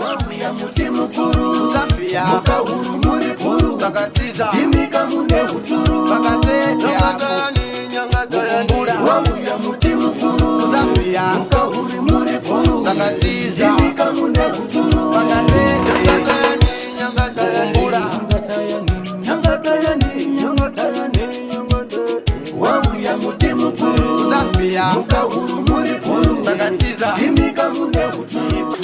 wauya muti mukuru Zambia mukahuru muri kuru kakatiza timika mune huturu wauya muti mukuru Zambia mukahuru muri kuru kakatiza timika mune huturu wauya muti mukuru Zambia mukahuru muri kuru kakatiza timika mune huturu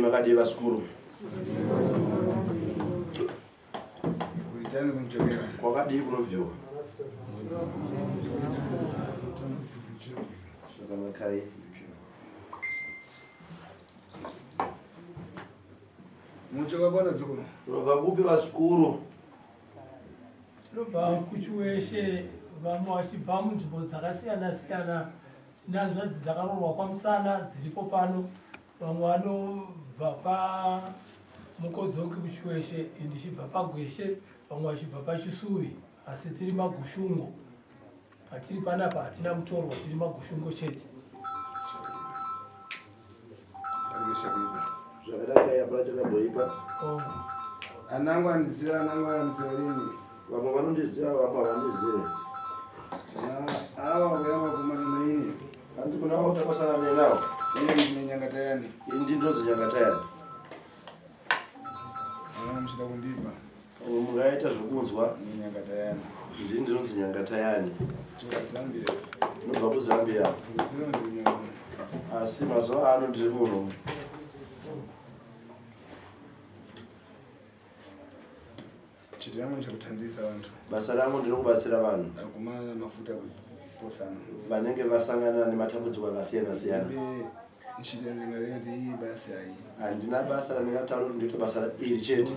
Makadi baskuru. Kulitani kumchokera. Kwa kadi kunovyo. Kama kai. Muchoka bwana dziko. Rogabubi baskuru. Lobva kuchiweshe vamwe vachibva munzvimbo dzakasiyana-siyana tinanzva dzakarorwa kwamusana dziripo pano vamwe vanobva pamukodzoki kuchiweshe ndichibva pagweshe vamwe vachibva pachisuvi asi tiri magushungo patiri panapa hatina mutorwa tiri magushungo chete Zvakadaka yapara chakaboipa. Anangu andidzira lini. Vamwe vanondiziva vamwe havandizive. Ava kuyamba kumana naini. Hanzi kuna vauta kwasana nenawo. Ine Nyangatayani. Indi ndozi Nyangatayani. Muchida kundipa. Munhu aita zvokunzwa Nyangatayani. ndini ndinonzi Nyangatayani. Zambia. Ndobva kuZambia. Asi mazuva ano ndiri muno. Chiti yangu chakuthandisa vantu. Basa rangu ndiri kubatsira vanhu. Akumana mafuta posana. Vanenge vasangana nematambudziko akasiyana-siyana. Nchiti ndingaleti iyi basa iyi. Handina basa randingataura kuti ndito basa iri chete.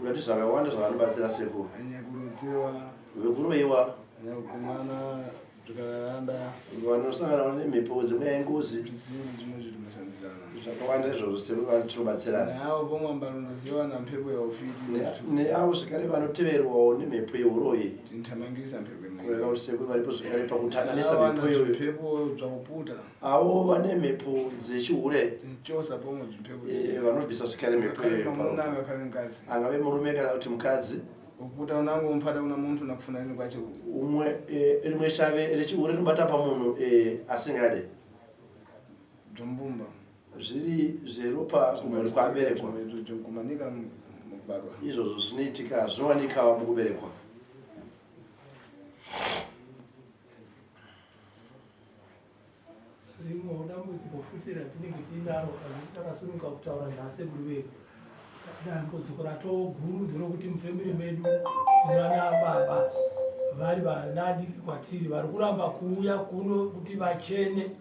Ngati zvakawanda zvavanobatsira sekuru. Vekuroyiwa. Kumana tukaranda. Vanosangana nemhepo dzimwe yengozi. Zvakawanda izvozvo sekuru vanotinobatsirana. Neavo pomwe ambanoziva namhepo yaufiti. Neavo zvekare vanoteverwawo nemhepo yeuroyi. Tintamangisa mhepo imwe. kureka kuti sekuru varipo zvakare pakutananisa mhepo iyoyo. Zvimhepo zvakuputa. Avo vane mhepo dzechihure. Tichosa pomwe zvimhepo. Vanobvisa zvikare mhepo iyoyo paropa. Angave murume kana kuti mukadzi. Ukuta unango umpata una muntu nakufuna nini kwacho. Umwe rimwe shave rechihure rinobata pamunhu asingade. Zvombumba. Zviri zveropa kumhuri kwaberekwa. Kumanika mukubarwa. Izvozvo zvinoitika zvinowanika mukuberekwa. rimwe dambudziko futi ratinenge tinaro takasununguka kutaura nasekuru vedu dambudziko ratoguru nderokuti mufemiri medu tinana baba vari vanadiki kwatiri vari kuramba kuuya kuno kuti vachene.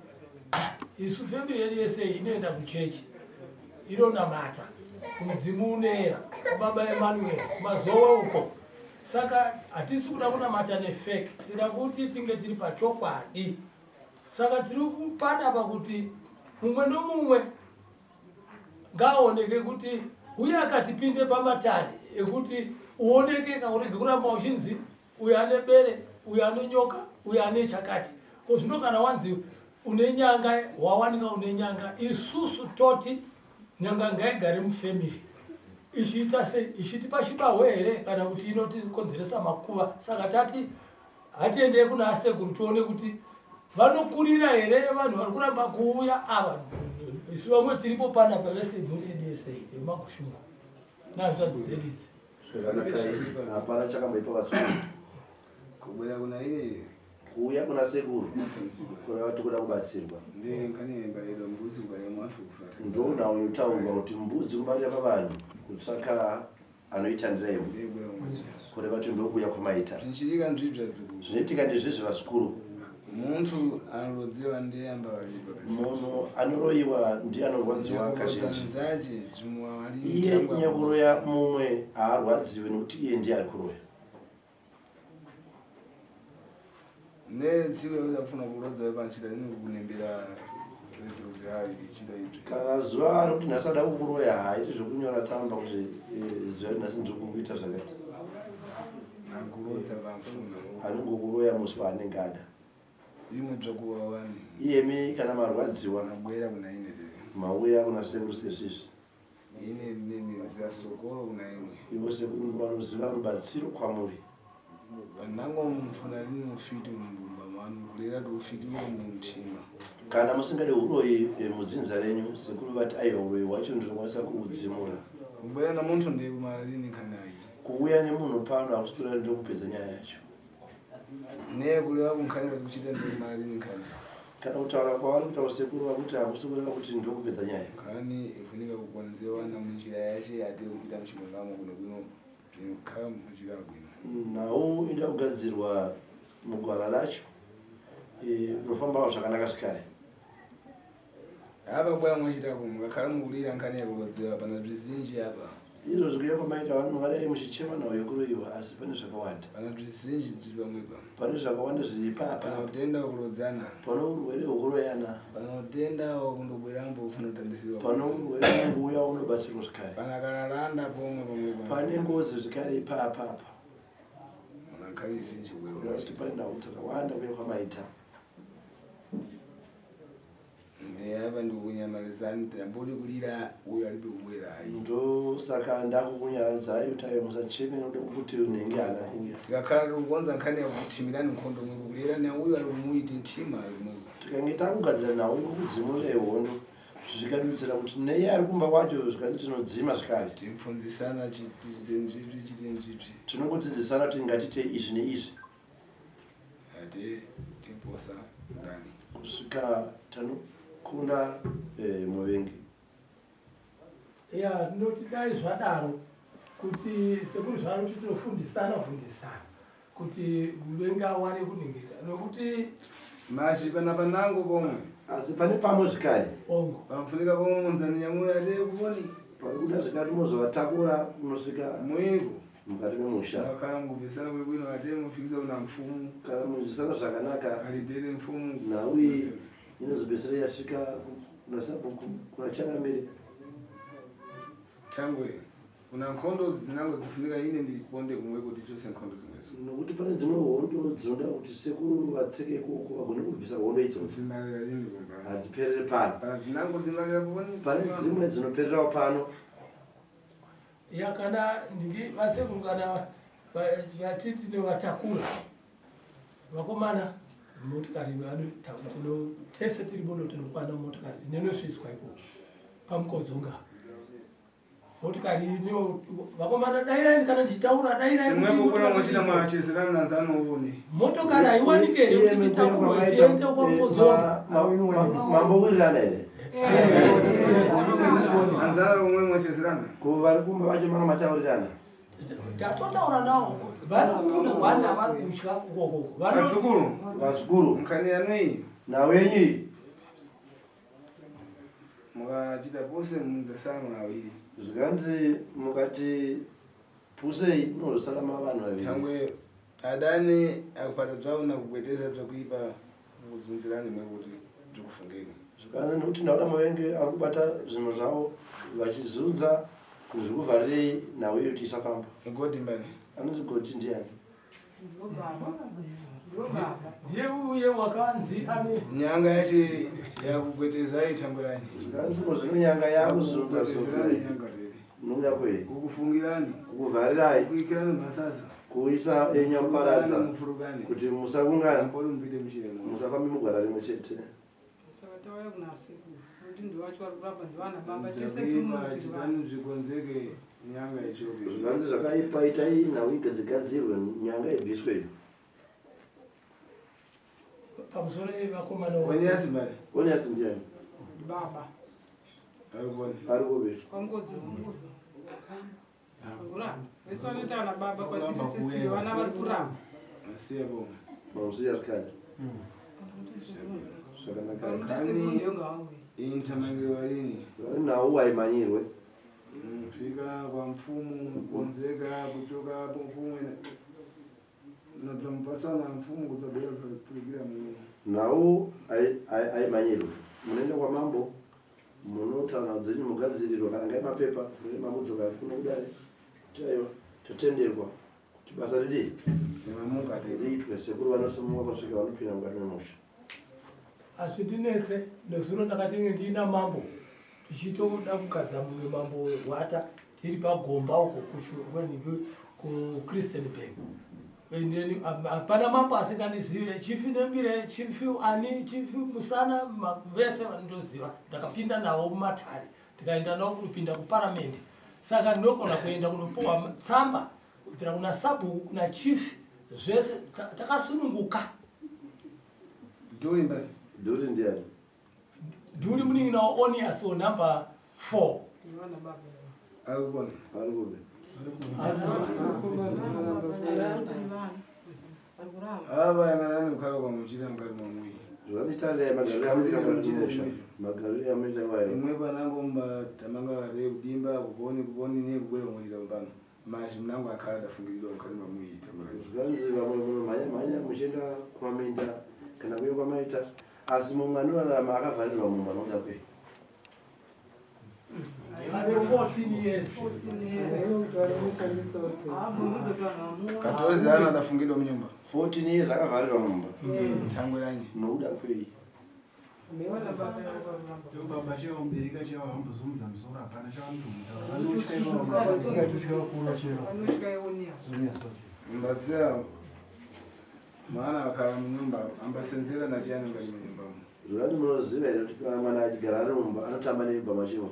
Isu femiri yedu yese inoenda kuchechi inonamata kumudzimu unoera kubaba Emmanuel kumazowe uko. Saka hatisi kuda kunamata nefake, tida kuti tinge tiri pachokwadi. Saka tiri kupana pakuti mumwe nomumwe ngaoneke kuti uye akatipinde pamatare ekuti uoneke kaurege kuramba uchinzi uyu ane bere, uyu ane nyoka, uyu ane chakati. Ko zvino kana wanzi une nyanga, wawanika une nyanga, isusu toti nyanga ngaigare mufemiri. Ichiita se ichitipa chibaho here kana kuti inotikonzeresa makuva. Saka tati hatiendei kuna sekuru tuone kuti vanokurira here vanhu vari kuramba kuuya ava. Isu vamwe tiripo pana pavese mhuri yedu yese yemagushungu nazvadzi dzedu idzi. Hapana chakamboipa vasikuru. Kubwera kuna ine kuuya kuna sekuru kureva tikuda kubatsirwa. Ndinganiembairo mbuzi kubarira mwafu kufa. Ndoona unotaurwa kuti mbudzi kubarira pavanhu kutsvaka anoita ndiraiwo kureva kuti ndokuuya kwamaita. Zvinchitika nzvibva dzikuru. Zvinoitika ndezvezvo vasikuru. Muntu anodziwa ndiye amba vavidwa pesa. Munhu anoroyiwa ndiye anorwadziwa kazhinji. Zaje zvimwari. Iye nyakuroya mumwe haarwadziwe nokuti iye ndiye ari kuroya. Netsiwe uda kufuna kurodza panchita ino kunembera redio yayi ichita ibvi. Kana zuva ari kuti nhasi ada kukuroya haiti zvokunyora tsamba kuti zuva rinhasi ndiri kumboita zvakati. Nakurodza vamfuna. Anongokuroya musi waanenge ada. Imwe dzvakuva wani. Iyemi kana marwadziwa Nabwera kuna ine tiri. mauya kuna sekuru sezvizvi. Ine nini dzasokoro kuna imwe. Ivo sekuru vanoziva rubatsiro kwamuri. Vanango mufuna nini ufiti mumbumba manu kulera ufiti mumuntima. Kana musingade uroyi mudzinza renyu sekuru vati aiwa uroyi wacho ndinokwanisa kuudzimura. Kubwera namuntu ndekumalini kanayi. Kuuya nemunhu pano hakuswera ndokupedza nyaya yacho. Nekuleva kunkhanira kuchita ndekumalini kanayi. Kana kutaura kwavari kuita usekuru vakuti hakusi kureva kuti ndokupedza nyaya. Kani ifunika kukwanzewa na munjira yache yati kupita muchipungamo kuno kuno zvinokhala munjira bwino. Nawo ida kugadzirwa mugwara racho rofambawo zvakanaka zvikare. Apa bwana mwachitako mukakhala mukulira nkhani yakurodzewa pana zvizinji apa. Izvo zvikuya kwamaita vanhu vakadai muchichema nawo yokuroyiwa asi pane zvakawanda. Pana zvizinji zviri pamwepa. Pane zvakawanda zviri Pana ipapa. utenda kurodzana. Pano urwere hwokuroyana. Pana utenda wakundobwerambo ufuna kutandisirwa. Pano urwere unouya unobatsirwa zvikare. Pana kalalanda pomwe pamwepa. Pane ngozi zvikare ipapa. Munakhali izinji Kureva kuti pane nhau dzakawanda kuya kwamaita. Apa ndikukunyamarizani tambodi kulira uyo alibe kubwera ayi. Ndosaka ndakukunyaradzai kuti ayo musacheme node kuti unenge haana kuuya. Tikakhala tikukonza nkhani yakutimirani nkhondo mwe kulira na uyo ali kumuiti ntima ali kumwe. Tikange takugadzira nawo ikukudzimura ihondo zvikadutsira kuti neiye ari kumba kwacho zvikati tinodzima zvikare. Timfunzisana chite nzvizvi. Tinongodzidzisana kuti ngatite izvi neizvi. Ate timposa ndani. Kusvika tanokunda muvengi. Ya ndinoti dai zvadaro kuti sekuru zvanoti tinofundisana kuti muvengi awane kuningirira nokuti Mashi panango pomwe. Asi pane pamwe zvikare. ongo Pamfunika pomwe munzani nyamura ade kuboni. Parikuda zvikati mozovatakura kunosvika Mwingo. mukati memusha. Wakhala ngubvisana kwebwino ate mufikisa una mfumu. Kana muzvisana zvakanaka Alidere mfumu. naui inozopedzisira yasvika kuna sabhuku kuna changamire. Changwe. kuna nkhondo zinango zifunika ine ndiliponde kumwe kuti chose nkhondo zimwezo nokuti pane dzimwe hondo dzinoda kuti sekuru vatseke koko vagone kubvisa hondo idzodzo zimalira lini kumba hadziperere pano kana zinango zimalira poni pane dzimwe dzinopererawo pano yakana ndingi vasekuru kana vatiti nevatakura vakomana motikari vanotino tese tiri bodo tinokwana motikari tinenosviswa iko pamukodzunga motikari ino vakomana dairaini kana ndichitaura dairaimotokari haiwanikere kuti titakurwe tiende kwamukodzunga mambo wirirana here anzara umwe mwachezerana kuvari kumba vacho manga mataurirana tatotaura navo vanofunirwana vari kutya ukokoko vazukuru mukani yanwei nawenyi mukachita pose munzesano awiri zvikanzi mukati pusei munozosalama vanhu vaviri tangwe adani akupata zvavo nakugwetesa zvekuipa kuzunzirani mwekuti zvekufungeni zvikanzi nekuti ndauda mavenge ari kubata zvinhu zvavo vachizunza kuti zvekuvharirei nhau iyo kuti isafamba mugodi mbani anonzi goti ndiani ndiye uye wakanzi ane nyanga yache yakugwetesai tambirani zvikanzi zvinhu nyanga yakuzunza nyanga nokuda kwei kukufungirani kukuvharirai kuikirani masasa kuisa enyamuparadza mufurukani kuti musakungana mpoli mupite muchiremo musafambi mugwara rimwe chete saka tauya kuna sekuru kuti ndivacho vari kurapa ndivana baba chitani zvikonzeke nyanga ichoke zvikanzi zvakaipa itai nhau igadzigadzirwe nyanga ibvisweyo pamusoro evakomana wanyasi mari onyasi ndiani baba arikoni ari kuvetu kwamukodzunga kuramba vese vanotaura baba kwatiri sisitiri vana vari kuramba asiya bomwe mauziya rikale zvakanaka kuti sekuru ndiyo ngavauye intamangiro walini nhau waimanyirwe fika kwa mfumu kukonzeka kuchoka hapo mfumu natamupasana mfumu kudzabwera zatulikira muno nhau aimanyirwe munoenda kwa mambo munotaura dzenyu mugadzirirwa kana ngai mapepa mune mamudzoka kuno kudai taiwa totenderwa kuti basa ridii nemamunga riitwe sekuru vanosimuka pasvika vanopinda mukati memusha hazvindinese nezvino ndakatenge ndiina mambo tichitoda kugadza mumwe mambo wata tiri pagomba uko kuchristianburg hapana mambo asingandizive chifi nembire chifi ani chifi musana vese vanondoziva ndakapinda navo mumatare ndikaenda navo kupinda kuparamende saka ndinogona kuenda kunopiwa tsamba kubvira kuna sabhuku kuna chifi zvese takasununguka doimba duri ndiani nduri munin'ina wa onias number 4 ndivana baba arikoni ari kuve ava yanganani kukhala kwamuchita mukati mwamwi zvakachitandai magariro amuita mukati memusha magariro amuita vayo imwe panango mbatamanga vare kudimba kuponi nekubwera kumwitira pano mazhi munango akhala dafungirirwa mukati mwamwiita zvikanzi vamwe munomhanya muchienda kumaminda kana kuye kwamaita asi mumwe anorarama akavharirwa mumwe anoda kwei ane 14 years katozi ana adafungidwa munyumba 14 years akavharirwa mumba tangweranyi nokuda kwei ndivana baba baba chevamubereka chevahambozomudza musoro hapana vanotyaionia mbaziya maana akhala munyumba ambasenzera nachiyani ngati munyumba zvikati munoziva here kuti kana mwana achigara ari mumba anotamba neimba machimo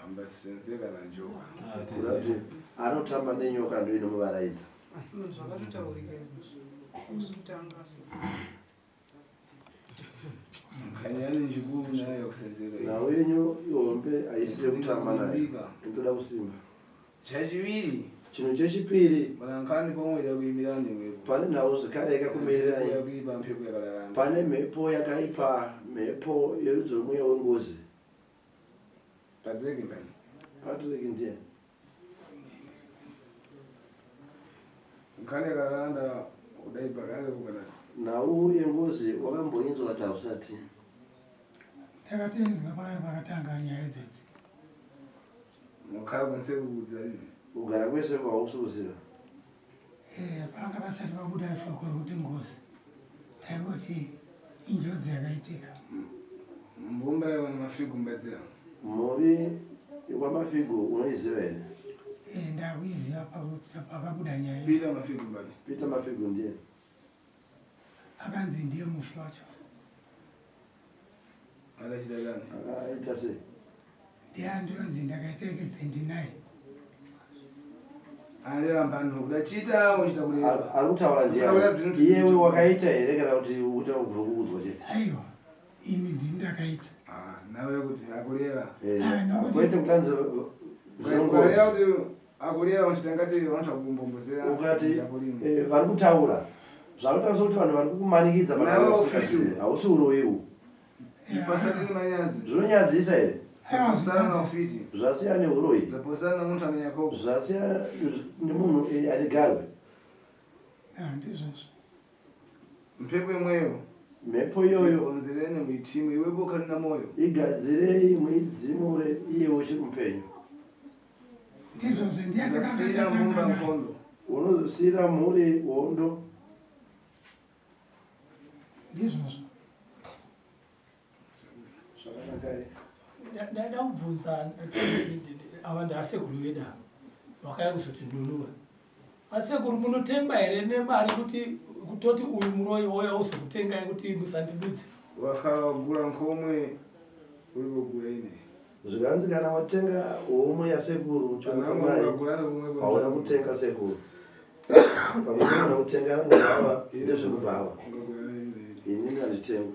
ambasenzera nanjoka kuda kuti anotamba nenyoka ndo inomuvaraidza zvakatotaurika kutanga kanyani njikuru nayo yakusenzera nhau yenyu ihombe haisi yekutamba nayo inotoda kusimba chachiviri chinhu chechipiri manankani pomweda kuimirani mwepo pane nhau zvekare yakakumirirai yakuipa mhepo yakararama pane mhepo yakaipa mhepo yerudzi rwemweya wengozi patireke mbani patrick ndiye nkani yakararanda kudai pakare kukanaka nhau yengozi wakambonyinzwa kuti hausati takatinzwa paya pakatanga nyaya idzodzi Mwakhala kwensekulu kudzalini. Ugara kwese kwa ususira. Panga basati vabuda shoko kuti ngozi taingoti injodzi yakaitika. Mbumba wana mafigu mbadzira. Muri kwa mafigu unoiziva ere? Ndakuiziva pakabuda nyaya. Pita mafigu mbali. Pita mafigu ndiye. Akanzi ndiye mufi wacho. Adachita gani? Akaita sei? Ndiye andionzi ndakaita accident naye. Aleva mbanu kudachita uchita kuleva. Arutaura ndiye. Iyewe wakaita ere kana kuti uta kuzokuudzwa chete? Aiwa. Ini ndindakaita. Nawe kuti akuleva. Kwete kutanza Kuleva kuti akuleva uchita ngati wanthu kumbombodzera. Ukati vari kutaura. Zvakutaura kuti vanhu vari kukumanikidza pakati ausi uroyiwo. Pasatini manyazi. Zvinonyadzisa ere? Zaposana na ufiti. Zvasiyana neuroyi. Zaposana na muntu ane Yakobo. Zvasiyana nemunhu ane garwe. Ndizvozvo. Mpepo imweyo. Mhepo iyoyo Onzereni muitimu iwepo ukali na moyo. igadzirei muidzimure iye uchiri mupenyu. Ndizvozvo ndiye Zasira mbumba nkondo. Unozosiyira mhuri hondo. Ndizvozvo. Zvakanaka. Ndaida kubvunza ava ndasekuru vedu ava vakaya kuzotinunura. Asekuru munotengwa here nemari kuti kutoti uyu muroyi oya uzokutengai kuti musandidudze? Wakhala wagula nkhomwe ulipogula ine. Zvikanzi kana watenga homwe yasekuru chokamai hauna kutenga sekuru. Pamwe kutenga ngava ndezvekubhava. Ini ndanditenga.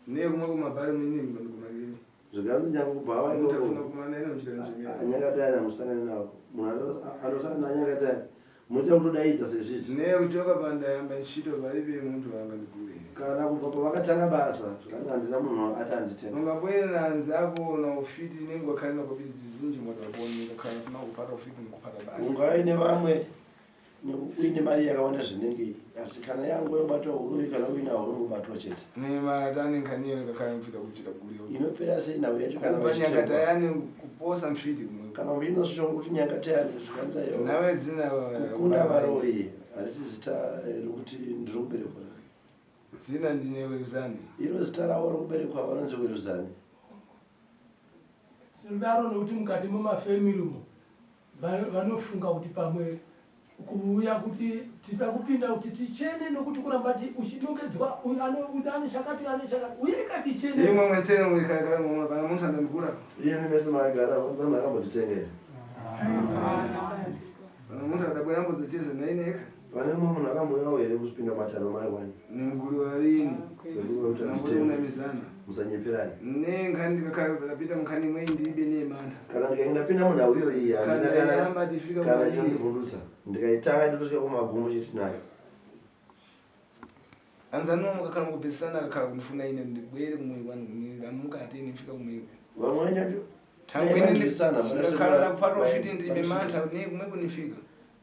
Niye kumwe kumabhari mwini kumalini. Zvikanzi nyangubhava Mutafuna kumanena uchita njimira. Anyakadai namusangani navo. Munhu anosangana anyakadai. Munoita kutodaidza sezvizvi. Niye kuchoka pandayamba ntchito palibe muntu angandigule. Kana kubva pavakatanga basa zvikanzi handina munhu ati anditenga. Ungabwera nzako na ufiti ningu wakhalina kopiti zizinji mwataponi khala funa kupata ufiti mukupata basi. Ungaine vamwe uine mari yakawanda zvinenge asi kana yangu yobatwa uroyi kana uinawo unongobatwa chete. Ni maratani nkhaniyo ngakhala mfita kuchita guliyo. Inopera sei nawo yacho kana Nyangata yani kuposa mfiti kumwe. kana mbinosvika kuti nyangata yani zvikanza iyo Nawe dzina kukunda varoyi harisi zita rokuti ndiri kuberekwa. Dzina ndine Weruzani. Iro zita ravo rokuberekwa vanonzi Weruzani. Zvinodaro nokuti mukati memafemiri umo vanofunga kuti pamwe kuuya kuti tida kupinda kuti tichene nokuti kuramba uchinongedzwa ane shakati uye kati chene. Imwe mwensene mwikagara mumwe kana muntu andamukura. Iye mimese magara vanhu akambotitengera. Kana muntu adabwera mbodzecheze naineka. Pane mumwe munhu akamboyawo here kusipinda matano mari wani. Mguli walini. Una mizana. Musanyepirani. Nkhani ndikakhala ndapita mkhani imwe ndibe nemanda. Kana ndikanga ndapinda munhu auyo iyi Kana ndifika kana chindivhundutsa ndikaitanga ndotosvika kumagumo chiti nayo. Anzano mukakhala mukupesana akakhala kundifuna ine ndibwere kumwe kwanu mukati ndifika kumwe. Vamwe nyacho Ndakhala kupata ufiti ndibe mantha kumwe kunifika.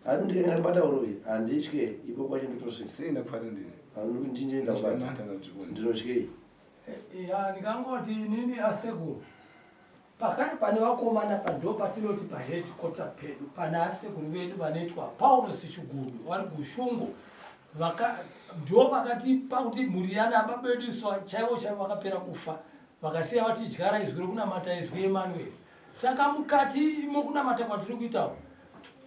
Asi ndikanga ndabata uroyi handitye ipo kwacho ndotosvika. Sei ndakupata ndini. Anokuti ndinje ndabata. Ndinotyei. Ya ndikangoti nini asekuru pakati pane vakomana pando patinoti pahedhikota pedu pana asekuru vedu vanoitwa Paulus Chigudu vari kushungu ndo vakatipa kuti mhuri yana baba vedu iswa chaivo vakapera kufa vakasiya vatidyara izwi rekunamata izwi Emmanuel. Saka mukati imo kunamata kwatiri kuitawo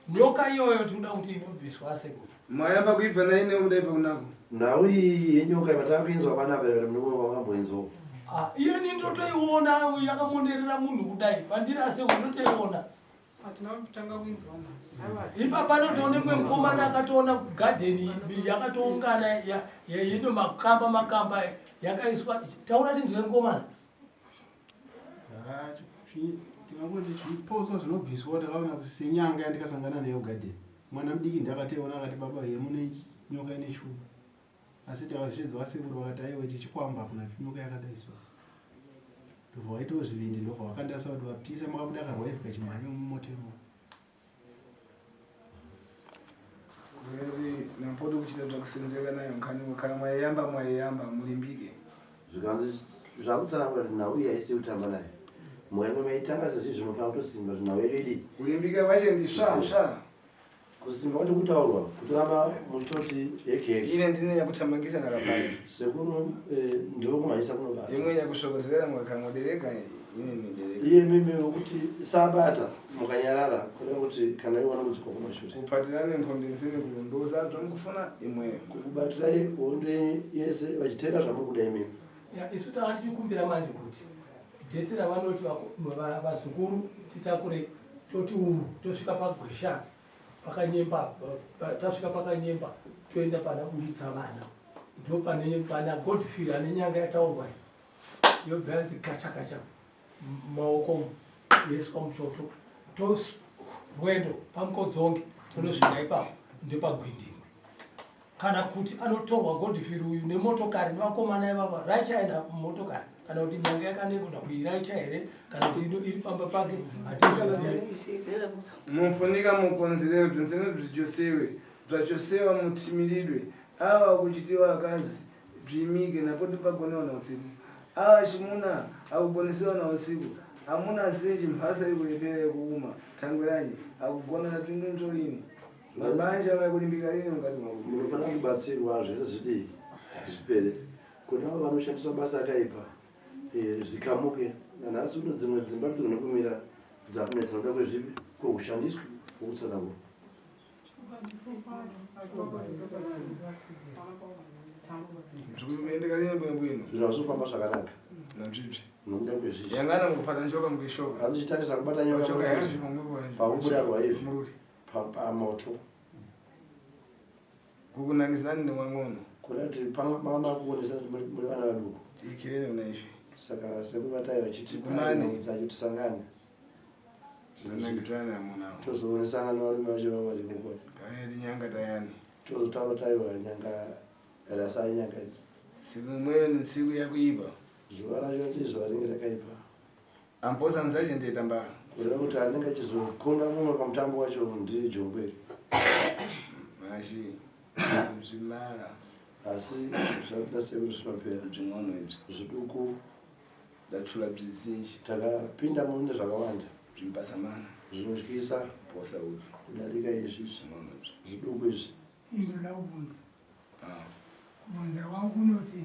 nyoka iyoyo tinoda kuti inobviswa asekuru. Mayamba kuibva naine udaibva kunako. Nhau iyi yenyoka matapinzwa panapa here munenge wakamboinzwa. Iyo ni ndotoiona yakamonerera munhu kudai pandiri asekuru ndotoiona. Hatina kutanga kuinzwa masi. Ipapa notoonekwe mukomana akatoona gadheni yakatoungana ino makamba yakaiswa. Taura tinzwe mukomana. Ndingangoti zviposo zvinobviswa takaona senyanga yandikasangana nayo gadheni. Mwana mudiki ndakateona akati baba ye mune nyoka ine shuva. Asi takazvidza vasekuru vakati aiwa chichikwamba kuna nyoka yakadaiswa. Ndobva waitawo zvivindi ndobva vakandasa kuti vapisa makabuda karwa ifika chimhanyo mumotemo. Nampodi kuchita takusenzeka nayo nkhani kana mwayeyamba mulimbike. Zvikanzi zvakutsanangura kuti nhau iyi haisi kutamba naye. mwana maitangaza zvinhu zvinofana kutosimba zvinaweredi kulimbika kwache ndisva kusimba kwati kutaurwa kutoramba muchitoti heke ine ndine yakuthamangisa nakapaya sekuru ndivo kumhanyisa kunobata imwe yakusvokozera mukakamwodereka ine nidereka iye mimi wekuti sabata mukanyarara kureva kuti kana iwana mudziko kumashure kuphatirana nkhombe nzini kulondosa zvamukufuna imweyo kukubatirai hondo yese vachiteera zvamuri kuda imimi isu tava tichikumbira manje kuti dheti ravanoti vazukuru titakure toti umu tosvika pagwesha pakanyemba tasvika pakanyemba toenda pana buditsa vana ndo pana godfrey ane nyanga yataurwa yobva yanzi kacha maoko yeiswa muchoto rwendo pamukodzonge tonosvika ipapo ndepagwindingwe kana kuti anotorwa godfrey uyu nemotokari nevakomana ivava raichaenda mumotokari kana kuti nyanga yakanekuda kuiraicha here kana kuti iri pamba pake hatizivi mufunika mukonzerero bzvinsene bzichosewe bvachosewa mutimiridwe ava kuchitiwa akazi bvimike napoti pagonewa na usiku ava chimuna akugonesiwa na usiku hamuna senji mhasa ikulepera yekuuma tangweranyi akugona na tundunzolini mabanja vaikulimbika lini mukati munofanira kubatsirwa zvese zvidii zvipere kune avo vanoshandiswa basa akaipa zvikamuke nanhasi uno dzimwe dzimba dzigone kumira dzakunetsa noda kwezvipi kweushandiswi kwokutsanangura zvikuendeka lini bwinobwino zvinhu hazvofamba zvakanaka nazvibvi nokuda kwezvizvi yangana mukupata njoka mukishoka handichitarisa kubata nyoka pakubuda rwaivhi pamoto kukunangisani nemwang'ono kuda kuti mama kuonesa kuti muri vana vaduku tiikirene kuna ife saka sekubatai Tikumane. vachitiacho tisangane nanangisana namunao tozoonesana nevarume vacho vavo vari kukona kaedi nyanga tayani tozotaura taiwa nyanga rasai nyanga idzi tsiku imweyo ni tsiku yakuipa zuva racho ndizuva ringe rakaipa amposa nzache ndiyetambara kureva kuti anenge achizokonda mumwe pamutambo wacho ndiri jongweri mashi zvimara asi zvatida sekuti zvinopera zving'ono izvi zviduku ndatshula bzizinji takapinda mune zvakawanda zvimupasamana zvinotyisa posa uti kudarika izvi zving'ono izvi zviduku izvi indoda kubvunza kubvunza wangu kunoti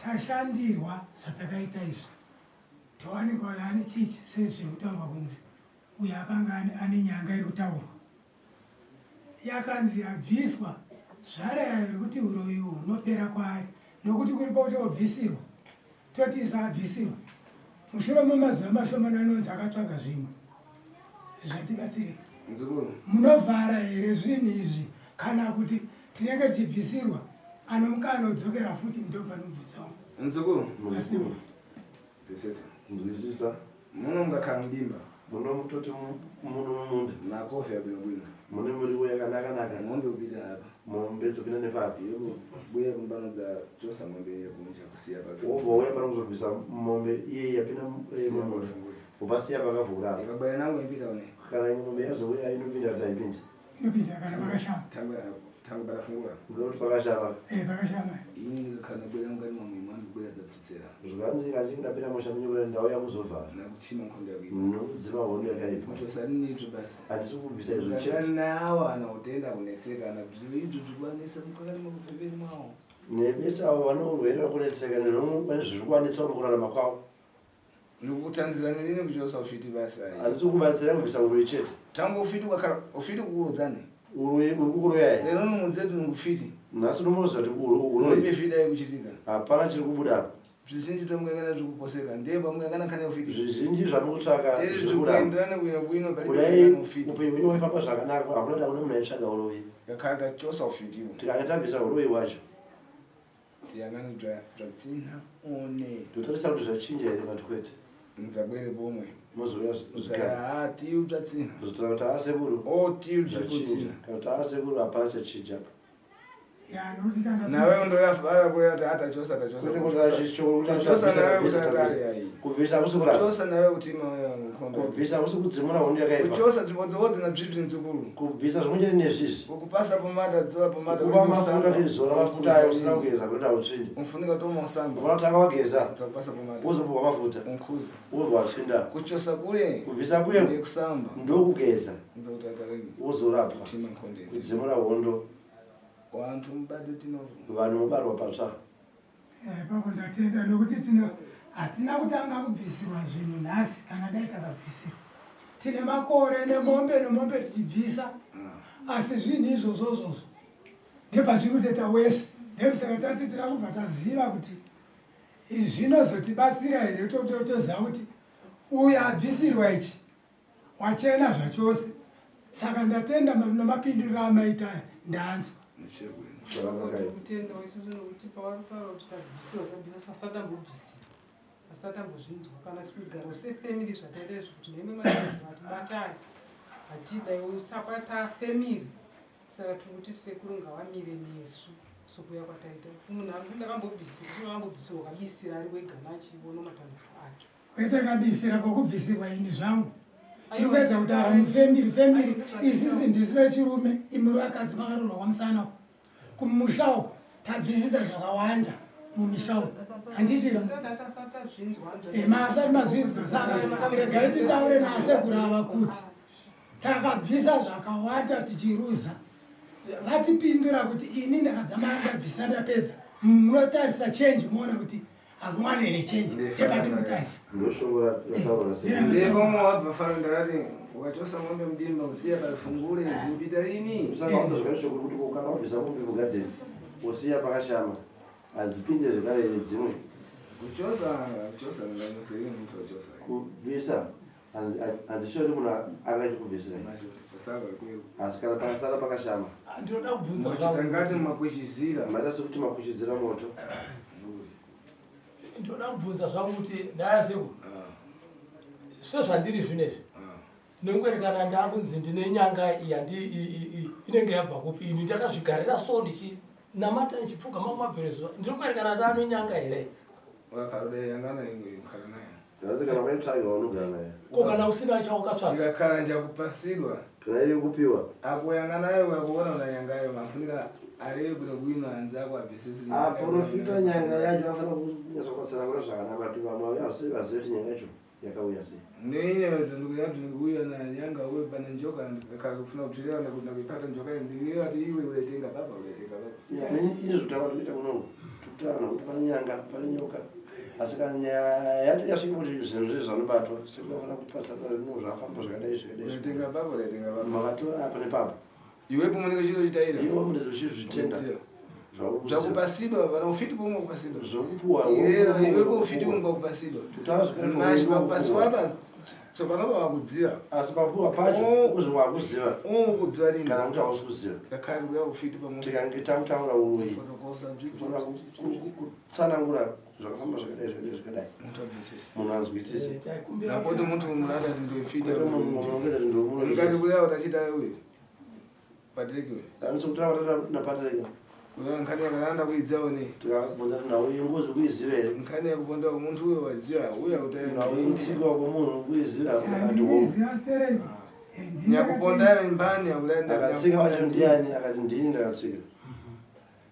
tashandirwa zvatakaita izvi tawanikwa uyo ane chichi sezviri kutaurwa kunzi uyo akanga ane nyanga iri kutaurwa yakanzi abviswa zvaraya iri kuti uroyi hunopera kwaari nokuti kuri pauti wabvisirwa toti saabvisirwa mushure memazuva mashomana anonzi akatsvaga zvimwe zvatibatsirei nzukuru munovhara here zvinhu izvi kana kuti tinenge tichibvisirwa anomukana udzokera futi ndopanomubvudza wangu nzukuru muzikuru besesa nzwisisa muno mukakhala mudimba muno mutoti muno mumunda nakofi yabwinobwino mune muriwo yakanakanaka ng'ombe kupita apa mombe dzopinda nepapi yeko buya kumbanodza chosa ng'ombe yekunja kusiya wobva uya pana kuzobvisa mombe iye yapinda mumunda upasiya pakavhura yakabwera nangu ipita one kana mombe yazouya inopinda kuti haipindi inopinda kana pakashama tangu patafungura ngekuti pakashama pakashama ini ndikakhala ndabwera mukati mamwe mwangu kubwera dzatsutsira zvikanzi kati ndapinda mushambinyukuda ndauya kuzovhara nakuchima nkhondo yakuipa nokudzima hondo yakaipa muchosaninitwe basi handisi kubvisa izvo chete nawa ana utenda kuneseka ana izvi zvikwanisa mukakati makupfepeni mwawo nebese avo vane urwere hwakunetseka nezvomwe pane zviri kuwanetsa mukurarama kwavo nikutanzira nilini kuchosa ufiti basi handisi kubatsira kubvisa urwere chete tangu ufiti wakhala ufiti kuurodzani urwere uri kukuroyai lero nomudzetu ngufiti nhasi nomunoziva kuti uroyi uroipefida yekuchitika hapana chiri kubuda apa zvizhinji tomukangana zviri kuposeka ndiye pamukangana khane ufiti zvizhinji zvamukutsvaka ndiri zviri kubuda zvikuenderana bwinobwino kudai ufiti upenyu hwenyu hwaifamba zvakanaka hakunada kune munhu aitsvaga uroyi ngakhala tachosa ufitiwo tikanga tabvisa uroyi wacho tiyangani zvadzina one ndotarisa kuti zvachinja here vantu kwete mudzabwere pomwe mozouya zvikara tiu bzatsina zotaura kuti aasekuru tiu zvachinja zvikutsina kana kuti aasekuru hapana chachinja apa Ya, nokuti tanga nawe ndoyafara kuti atachosa nawe kuti atari kubvisa kusikurapa kuchosa nawe kuti mayankhondo kubvisa kusikudzimura hondo yakaipa kuchosa dzimbodzowodzi na bzvibvi nzukuru kubvisa zvimwechete nezvizvi kukupasa pomada dzora pomada kupa mafuta tizora mafuta ayo usina kugeza kuti autsvinde unofunika tomausamba unotanga wageza dzakupasa pomada wozopuwa mafuta unkhuza wozwa watsvinda kuchosa kule kubvisa kuye kusamba ndokugeza nzakuti atareni wozorapwa kutima nkhondezi kudzimura hondo wantu mubado tinovo vanhu mubarwa patsva ipapo ndatenda nokuti hatina kutanga kubvisirwa zvinhu nhasi kana dai takabvisirwa. Tine makore nemombe tichibvisa, asi zvinhu izvozvozvozvo ndepazviri kuteta wesi. Ndekusaka tati tira kubva taziva kuti izvi zvinozotibatsira here, toziva kuti uyu abvisirwa ichi wachena zvachose. Saka ndatenda nemapinduriro amaita ndanzwa. kutenda isusu nokuti pawataura kuti tabvisiwa tabvisa asatambozvinzwa kana sikugara sefamily zvataita izvo kuti neme matibatai hatidai usapa tafamily. Saka tiri kuti sekuru ngavamire nesu sokuya kwataita munhu ari ndakambobvisirwa ukabisira ari wega nachiona matambudziko acho kwete kabisira kwokubvisirwa ini zvangu iri kuedza kutaura mufamily isisi ndisi vechirume imuri vakadzi makarorwa kwamusana kumusha uko tabvisisa zvakawanda mumisha uko handitiva maasati mazvinzwa. Saka regai titaure nasekuru kuti takabvisa zvakawanda tichiruza. Vatipindura kuti ini ndakadzamara ndabvisa ndapedza. Munotarisa change muona kuti hamuwana here change epatiri kutarisa. ndeko wabva fana ndarati ukachosa mombe mudimba usiya kalifungule dzimbita lini usaka wandozvakashoko kuti ukana wabvisa mombe mugadheni usiya pakashama hadzipinde zvekare dzimwe kuchosa nganyosei muntu wachosa kubvisa handisho kuti munhu akachikubvisira pasaka kwero asi kana pasara pakashama ndinoda kubvunza machitangati makwechizira maita sekuti makuchidzira moto ndinoda kubvunza zvangu kuti ndayasekuru sezvandiri zvinezvi ndinongwerekana ndakunzi ndine nyanga inenge yabva kupi ini ndakazvigarira so ndichinamata ndichipfuga mamabverezuva ndinongwerekana ndaano nyanga here wakakarodai yangana ikhala naye asi kana kwaitsvaga waunogara naye ko kana usina chaukatsvaga ikakhala njakupasidwa kana iri kupiwa akuyanga nayo uyakuona una yangayo mafunika areve kuda kuino hanzi ako abvisisi aprofita nyanga yacho afana kunyatsokubatsanangura zvakanaka kuti vamwe vazive kuti nyanga yacho yakauya sei ndinekuuya nanyanga uye pana njoka ndikakhala kufuna kutirevana kuti ndakuipata njoka ndinevati iwe uletenga baba ini zvotava toita kunoku tokutaurana kuti pane nyanga pane nyoka asi kana nyaya yacho yasvike kuti zvinhu zvizvi zvanobatwa sekunofana kupasana no zvafamba zvakadai uletenga baba uletenga baba makatora pane papo iwepo munenge chiro chitaira iwo munenge zvichizvitenda zvakupasidwa vana ufiti pomwe kupasidwa zvokupuwa iwepo ufiti unga kupasidwa tutaura mashi pakupasiwa apa so panopa wakudziva asi papuwa pacho uzvi wakuziva ukudziva lini kana kuti hausi kuziva ngakhale kuya ufiti pamwe tikange takutaura uroi fotokosa fana kutsanangura zvakafamba zvakadai munhu anzwisise napoti muntu munada ndofiti munongeza ndomunoikati kuya utachita uyu paterekiwe hanisi kutaura napatereka uya nkhani yakananda kuidziva ne tikabvunza kuti nawe ingozi kuiziva here nkhani yakuponda muntu uyo wadziva uya nawe kutsikwa kwomunhu kuiziva ati Ndiziva stereni. nyakupondayo imbani akatsika wacho ndiani akati ndini ndakatsika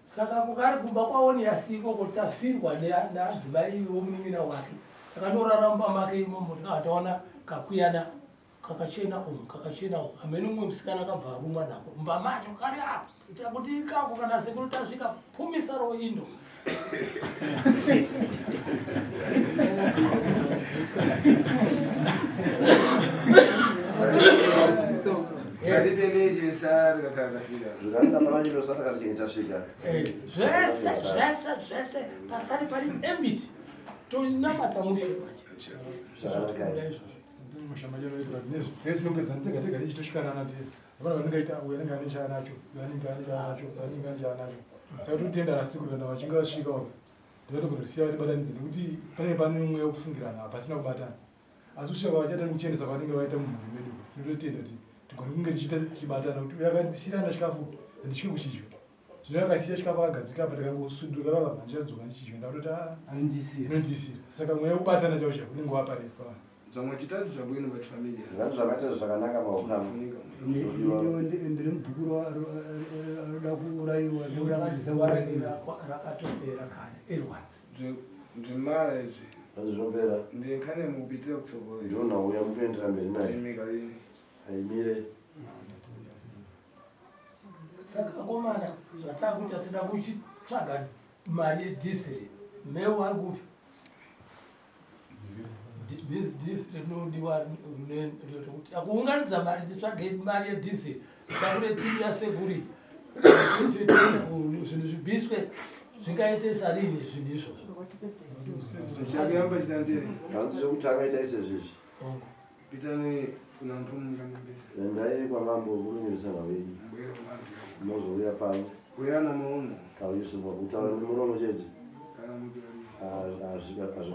saka kukari kumba kwaoni yasiko kuti tafirwa neadzimai womunin'ina wake akanoraramba make imomo tikataona kakuyana kakachena umu amene umwe musikana akabva arumwa nako mba macho kari apa sita kuti ikako kana sekuru tasvika phumisa roindo zvikanga pavachitosara kati tasvika zvese pasari pari embiti tonamata mushe macho zvinongedzana tega tega tichitosvikanana ti vana vanengaita uyu anenge ane chaanacho anenge ane chaanacho saka totenda rasikuru kana vachinge vasvika uko ndinoda kundosiya vatibatanidze nekuti panenge pane mweya wekufungirana pasina kubatana asi kusvika vachata nekuchenesa kwavanenge vaita mumhuri medu tinototenda kuti tigone kunge tichibatana kuti uyu akandisiyirana chikafu handisvike kuchidya zvino akasiya chikafu akagadzika apa takangosunduruka pabva ndichadzoka ndichidya ndakutoti nondisira saka mweya kubatana chausha unenge waparefu zvamwe chitatu zvabwino pachifamilia ngati zvakaita zvakanaka maukama ndiri mubhukuru anoda kuuraiwa rakatopera kare erwadzi zvimara izvi azvopera ndikhane mupitira kutsogolo ndiona uya mukuendera mberi naye aimire saka komana zvatakuita toda kuchitsvaga mari yedhisiri meu ari kupi dhisiri rinodiwa rinokuti akuunganidza mari titsvage mari yedhisiri takure timu yasekuri zvinhu zvibiswe zvingaite sarini zvinhu izvozvo chakuyamba chitandiri hanzi kuti akaita isezvizvi pitani kuna mfumu kanambisa endai kwamambo kunomirisa nawenyu mozouya pano uya namuromo kauyisirwa kutaura nemuromo chete kana mupirani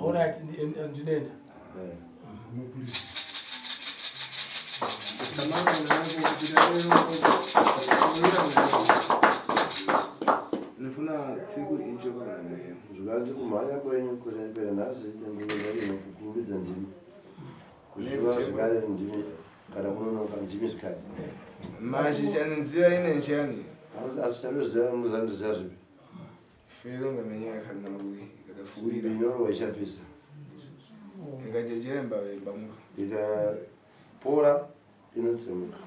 alright ndinenda nifuna tsiku ichoka nameyo zvikanzi kumhanya kwenyu kurepera nhasi ndingozaino kukumbidza ndimi kuzviva zvekare ndimi kana kunonoka ndimi zvikare mashi chanenziva ine nchani asi chandoziva muzandiziva zvipi fero ngamenya yakanamuri fuira inorowa ichapisa ikajejera mbamuka ikapora inotsemuka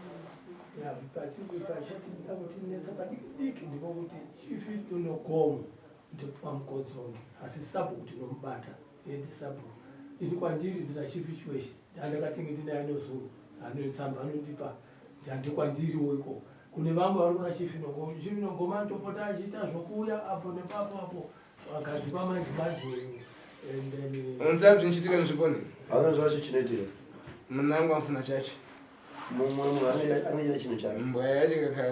pachipachatinesa padiki ndikokuti chifi unogomo ndepamkodzoni asi sabu kuti nomubata edi sabu ini kwandiri ndina chifi chweshe ndandakatingi ndinaye nozuru anotsamba anondipa ndandikwandiriwo iko kune vamwe vari kuna chifi nogoma ndopota achiita zvokuuya apo nepapo apo agadzikwa manje unziva zvinochitika nzviponi anonzva chichinoitika munangu amfuna chachi mumwe munhu anoita chinhu chake mbwa yacho kaka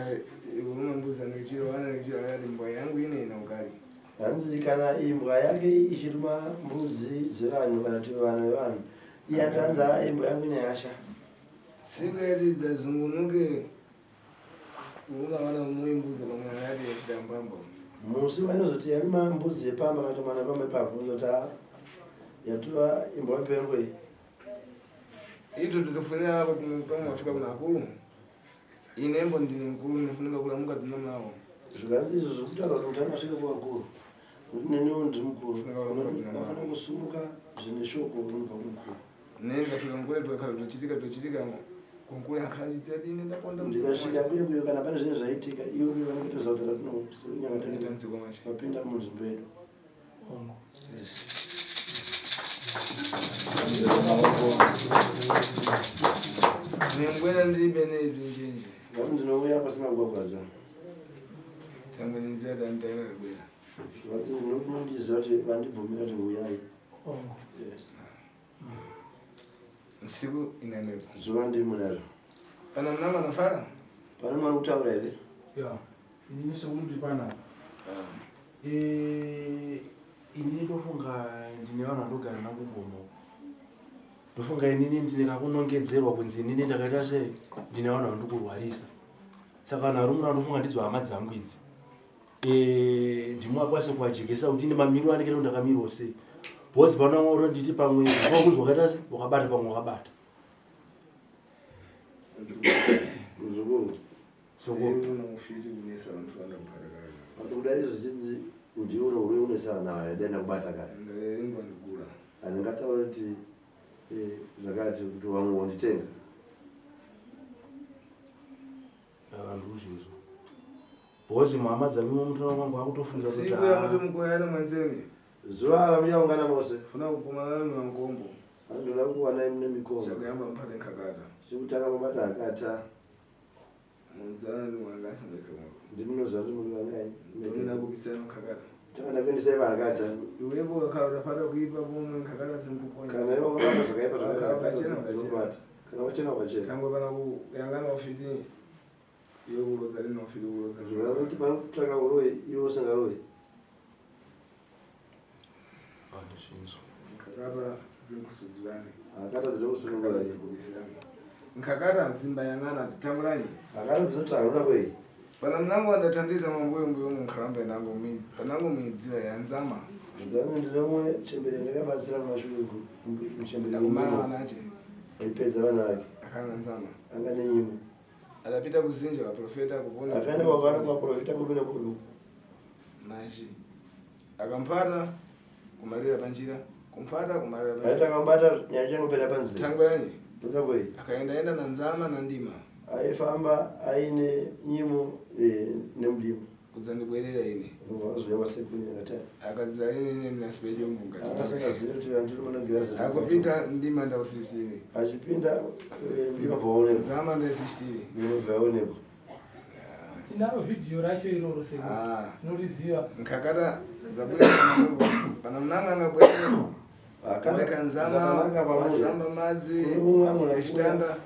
umambuza nekuchiro ana nekuchiro akati mbwa yangu ineina ukari hanzi kana imbwa yake ichiruma mbudzi dzevanhu kana kuti vanhu vevanhu iyatanza imbwa yangu ine hasha tsiku yaridza zungunuke ukawana muimbuza pamwe akati yachita mbamba musi vanozoti yaruma mbudzi yepamba kana kuti mwana pamba ipapo uzoti yatova imbwa pengwe ito titofunira apo pamwe wafika kuna akulu inembo ndine nkulu nifunika kulamuka tinamnawo zvikanzi izvo zvokutaura kuti mutana asvike kuvakuru kuti neniwo ndiri mukuru unofana kusumuka zvine shoko rinobva kumukuru neni ndikafika mukuru tukakhala tochitika kunkulu akhalachitsati ine ndaponda ndikasvika kuyebuyo kana pane zvinhu zvaitika iwe kuye vanongetozautaura tinonyakaa vapinda munzvimbo yedu nembwena ndiribe nezvinjenje ngati ndinouya pasina kugwagwadza tange ndinziva tandaikakabwera zvati ndinokunondiziva kuti vandibvumira kuti uyai nsiku inanepo zuva ndiri munaro pana muna manofara pane mwana kutaura here inini sekundiri panapa inini ndofunga ndine vanhu vandogara nakungomo ndofunga inini ndine kakunongedzerwa kunzi inini ndakaita sei ndine vanhu vandikurwarisa saka vanhu vari muno ndofunga ndidzo hama dzangu idzi ndimwe akwase kuwajekesa kuti ine mamiro anekere kuti ndakamirawo sei bhozi pano mwauro nditi pamwe ndifaa kunzi wakaita sei wakabata pamwe wakabata muzukuru sokounamufiti kunesa vanofanda kupharakana ati kudai zvichinzi ndiuno uri unesa nayo daenda kubata kare ndaeringwa ndikura handingataura kuti zvakati kuti vamwe wanditenga anduzvizvo bhozi muhama dzangu mutona wangu akutofunga siku yakuti mukoyana mwanzeni zuva ramuchaungana mose funa kukumana nemakombo andoda kuwanai mune mikombo chakuyamba mpate nkakata chekutanga mabata akata munzana ndimwangasingakamako ndimunoziva kuti muri vangai ndina kupitsana nkakata takanda kuendesai vaakata iwepo ukakauta kuipa pomwe nkakata simkuponya kana ivo kabata zvakaipa zvakaipa kana wachena ukachena tango pana kuyangana ufiti iwe kurodza rina ufiti kurodza zvakuti panotsvaka uroi iwe usingaroi andizvinzwa nkakata dzekusudzurani akata dzida kusunungurai dzikupisirani nkakata zimba yangana titamburanyi akata dzinotanga kuda kwei Pana mnango andathandiza mambo yombo mukharambe nango midzi. Panango midziwa yanzama. Ndani ndinomwe chembere ndakabatsira kumashure mchembere Kumana anache. aipedza vana vake Akana nzama. anga nenyimo Adapita kuzinja kwa profeta kupona. akaenda kwakwana kwa profita kupinda kudu Maji. Akampata kumalira panjira. Kumpata kumalira panjira. aita kambata nyanja ngopera panzi Tango yanyi. ndakoi Akaenda na nzama na ndima. aifamba aine nyimo nemdimo Kuzandibwerera ine. ngovazoya wasekunya ngata Akadzalini ine nasipejo munga. akasangaziya kuti andiriona girasi Akupita ndima nda 16. achipinda ndima paoneko Nzama nda 16. nyimo vaoneko tinaro vhidhiyo racho iroro noriziva Nkakata zabwera pana mnanga angabwera. Akaweka nzama zakanaka masamba madzi umwe echitanda.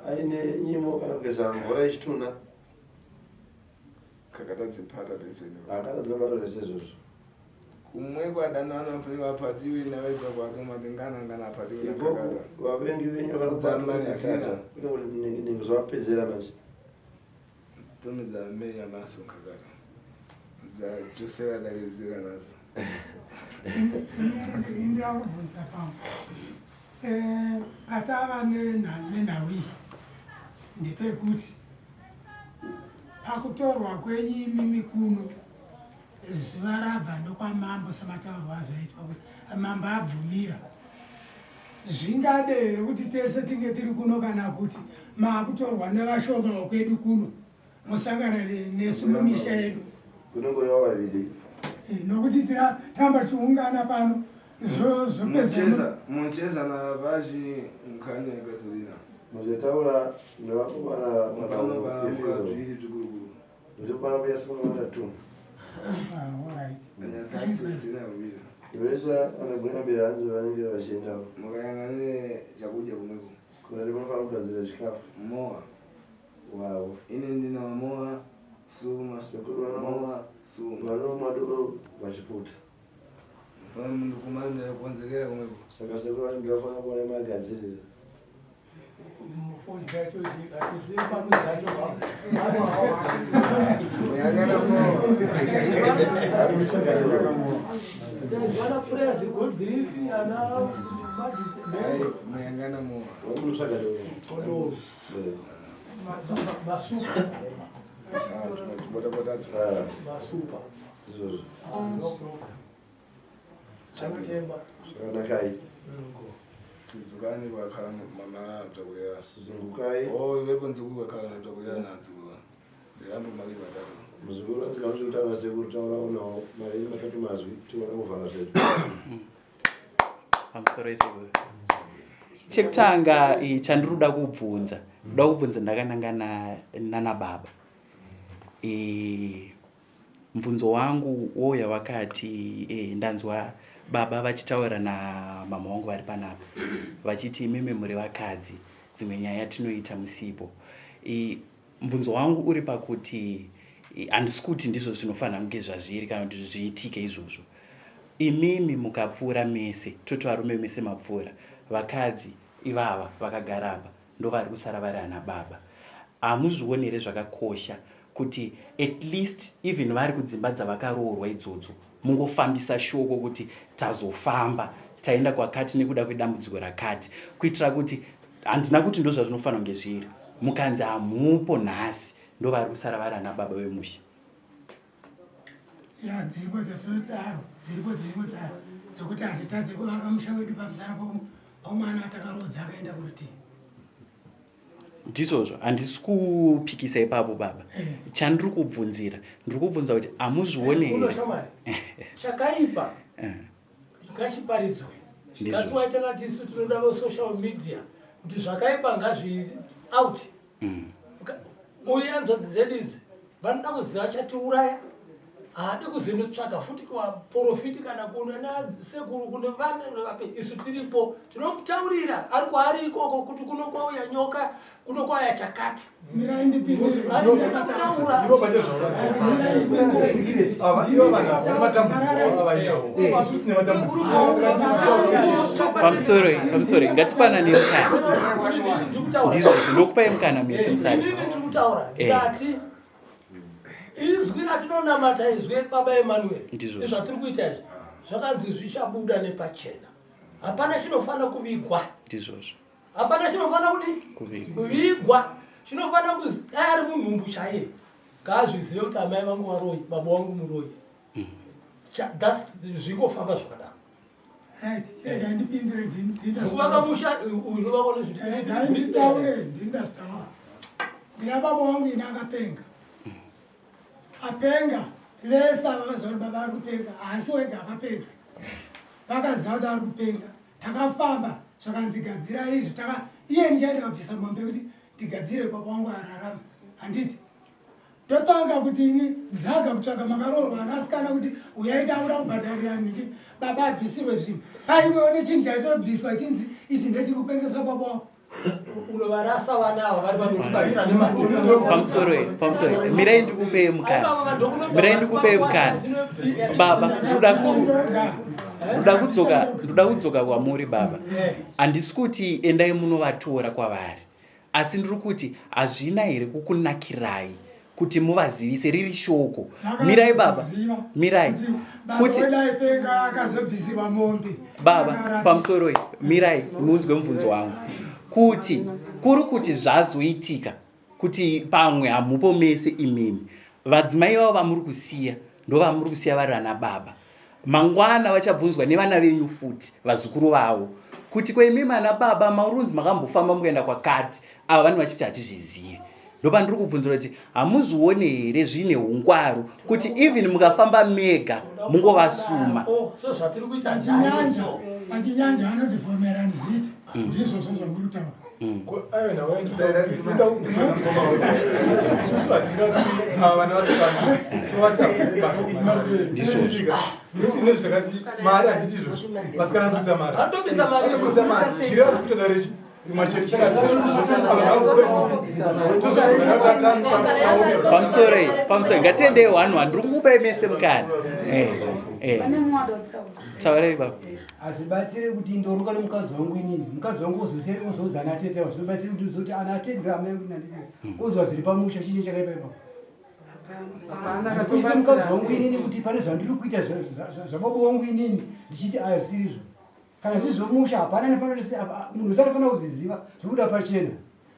aine nyimo kana kugeza mvura yechituna Kakata zipata peseni. akadadzamata zvesezvozvo Kumwe kwadana anofanira apatiwe nawedza kwake matingana ngana apatiwe ipopo nakakata. vavengi venyu vanodzamalizira kune kuti ndingozovapedzera manje Tomedza meya maso kakata. Za Josera dalizira nazo. indakubvunza pamwe patava nenhau iyi ndepekuti pakutorwa kwenyu imimi kuno zuva rabva nokwamambo semataurwa azoitwa kuti mambo abvumira zvingadere kuti tese tinge tiri kuno kana kuti maakutorwa nevashoma wekwedu kuno musangana nesu mumisha yedu kunongoya vaviri nokuti tamba tiungana pano zvopedza Muncheza na vaji mkanya gasolina. muzotaura nevakomana Mukama panao para zviri zvikuru. ndopana kuyasimukamata tu Nyasatsi zina ubira. vesa anagona mberi hanzi vanenge vachiendawo Mukayangane chakudya kumweko. kuna ndimunofana kugadzira chikafu Moa. wavo Ine ndina moa suma. sekuru Moa suma. vanomwa doro vachiputa Fana mundu kumanda kuanzekera kumweko. saka sekuru vati ndinofana kuona magadzirira mufoni chacho atizivi pano zacho Muyangana moa. ari muchaganira tazivana purezi godhirifi ana Ai, muyangana moa. vamunotsvagadoro kodoro masupa Bota. masupa izvozvo chanotemba zvakanakai Sizukani kwakhala mamala bzakulera. zungukai Oh, iwepo nzukuru kwakhala bzakulera nadzukuru. Ndiyambo mawiri matatu. muzukuru vatikanochikutaura sekuru tauraonawo maviri matatu mazwi tiona kuvhara zvedu pamusoro isekuru chekutanga chandiroda kubvunza ndakanangana nana baba mvunzo wangu woya wakati ndanzwa baba vachitaura namama wangu vari panapa vachiti imimi muri vakadzi dzimwe nyaya tinoita musipo mvunzo wangu uri pakuti handisi kuti ndizvo zvinofanira kunge zvazviri kana kuti zviitike izvozvo imimi mukapfuura mese toti varume mese mapfuura vakadzi ivava vakagara apa ndo vari kusara vari ana baba hamuzvionere zvakakosha kuti at least even vari kudzimba dzavakaroorwa idzodzo mungofambisa shoko kuti tazofamba taenda kwakati nekuda kwedambudziko rakati kuitira kuti handina kuti ndo zvazvinofanira kunge zviri mukanzi hamupo nhasi ndo vari kusara vari ana baba vemusha ya dziripo dzatinodaro dziripo dzekuti hatitadze kuvaka musha wedu pamusana pomwana atakarodza akaenda kuriti ndizvozvo handisi kupikisa ipapo baba chandiri kubvunzira ndiri kubvunza kuti hamuzvione unoshamari chakaipa ngachiparidzwe ngasiwai takati isu tinoda vesocial media kuti zvakaipa ngazvi out uye njodzi dzedu idzi vanoda kuziva chatiuraya haadi kuzinotsvaga futi kuvaprofiti kana kunena sekuru kune vape isu tiripo tinomutaurira ari kwaari ikoko kuti kuno kwauya nyoka kuno kwauya chakati kutaura pamusoro ngatipanane mukana ndizvo zvinokupai mukana mese musati ndiri kutaura ndati izwi ratinonamata izwi baba Emmanuel Ndizvo. zvatiri kuita izvi zvakanzi zvichabuda nepachena. Hapana chinofana kuvigwa, ndizvozvo hapana chinofana kuvigwa. Chinofana kuzi dai ari munhumbu chaiye ngaazvizive kuti amai vangu varoyi, baba vangu muroyi. Zvingofamba zvakadaro. Right, ndipindure Kuvakamusha unovakona ndindastawa. Ndina baba wangu ina akapenga. Apenga vese vakaziva kuti baba ari kupenga, asi wega akapenga. Vakaziva kuti ari kupenga. Takafamba zvakandigadzira izvi, iye ndichaenda kabvisa mombe kuti ndigadzire baba wangu ararama. Handiti ndotanga kuti ini dzaga kutsvaga makaroorwa anasikana kuti uyaita akuda kubhadharira niki baba abvisirwe zvinhu. Paiweone chinhu chaitobviswa chinzi izvi ndechiri kupengesa baba wako. unovarasa vanava vari vanotibatsira nemari. Pamusoro mirai ndikupei mukana. Baba ndoda kudzoka kwamuri baba. Handisi kuti endai munovatora kwavari, asi ndiri kuti hazvina here kukunakirai kuti muvazivise riri shoko. Mirai baba, mirai kuti baba pamusoro mirai munzwe mubvunzo wangu kuti kuri kuti zvazoitika kuti pamwe hamupo mese imimi vadzimai vavo vamuri kusiya ndo vamuri kusiya vari vana baba. Mangwana vachabvunzwa nevana venyu futi vazukuru vavo kuti kwaimimi ana baba maurunzi makambofamba mukaenda kwakati, ava vanhu vachiti hatizvizivi. Ndopa ndiri kubvunzira kuti hamuzvione here zvine ungwaru kuti even mukafamba mega mungovasuma. So zvatiri kuita pachinyanja anotivhomera nzita ndizvo zvamuri kutaura. Pamusoro ngatiendei wanhu ndiri kukupai mese mukana. Taurei baba. Hazvibatsiri kuti ndoruka nomukadzi wangu inini, mukadzi wangu uzouza ana tetewa, zvinobatsiri kuti uzoti ana atete ndo amai angu nanditi uzwa zviri pamusha chinyi chakaipa ipapo. Ndikuise mukadzi wangu inini kuti pane zvandiri kuita zvababa wangu inini ndichiti ayo sirizvo. Kana zvizvomusha hapana nefanira munhu usatofana kuzviziva zvobuda pachena.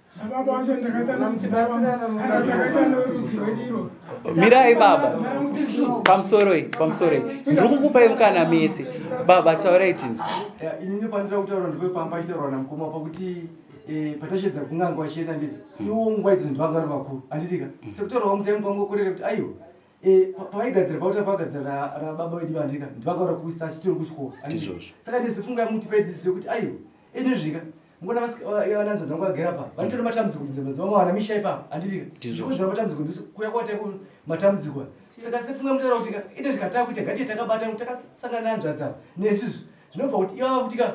Sababa wacho ndakaita nomudzimai wangu kana takaita norudzi rwediro. Mirai baba, pamusoro ndiri kukupai mukana mese baba. Taurai tinzi inini pandira kutaura ndipepamba achitaurwa namukoma pakuti patachedza kunganga vachienda nditi iwo nguva idzi ndivanga vari vakuru handitika sekutaura wamutaimu pangu kurere kuti aiwa pavaigadzira pauta pagadzira rababa vedu vandika ndivanga vari kuisa achitiri kuchikoro handizvo. Saka ndizifunga muti paidzidziso yekuti aiwa enezvika mukona vananzwa dzangu vagera pa vanotora matambudziko kudzimba vamwe vana misha ipapo handitika ndikuzvira matambudziko kuya kwataiku matambudziko. Saka sefunga mutaura kuti ine ndikataka kuita ngatiye takabata kuti takasangana nanzva dzavo nesusu zvinobva kuti ivava kutika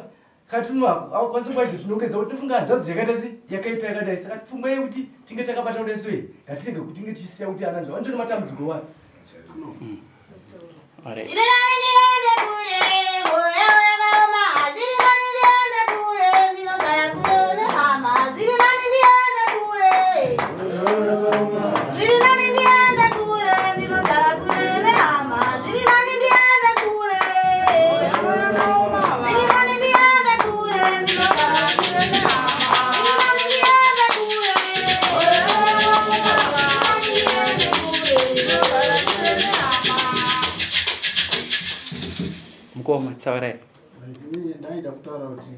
katunwa akwanisa kwacho tinongedza kuti tofunga hanzvadzo yakaita se yakaipa yakadai. Saka pfungwa yekuti tinge takabata kudai soye ngatitenge kuti tinge tichisiya kuti ananzva vanotora matambudziko wani. mukoma taurai. Ndaida kutaura kuti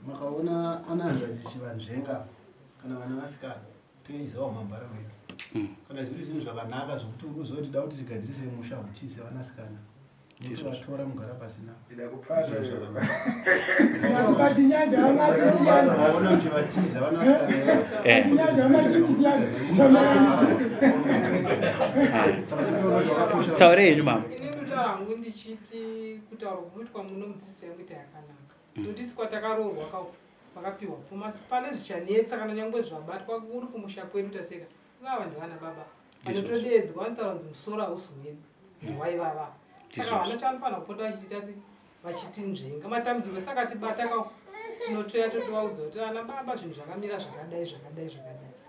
makaona ananzva dzichivanzvenga kana vana vasikana tineiziva mambara wedu kana zviri zvinhu zvakanaka zvokuti urikuzoti da kuti tigadzirise musha hutize vanasikana tovatora mugara pasina ona uchivatiza vanasikana. Taurei henyu mama. hangu ndichiti kutaura kunoitwa muno mudzidzisi yangu ita yakanaka ndodisi kwatakaroorwa vakapiwa pfuma asi pane zvichanetsa kana nyangwe zvabatwa uri kumusha kwedu taseka vava ndivana baba vanotodedzwa vanotaura kunzi musoro hausi wenu ndiwaivava saka vanoti vanofanira kupota vachitiita se vachitinzvenga matambudziko saka tibataka tinotoya totovaudza kuti vana baba zvinhu zvakamira zvakadai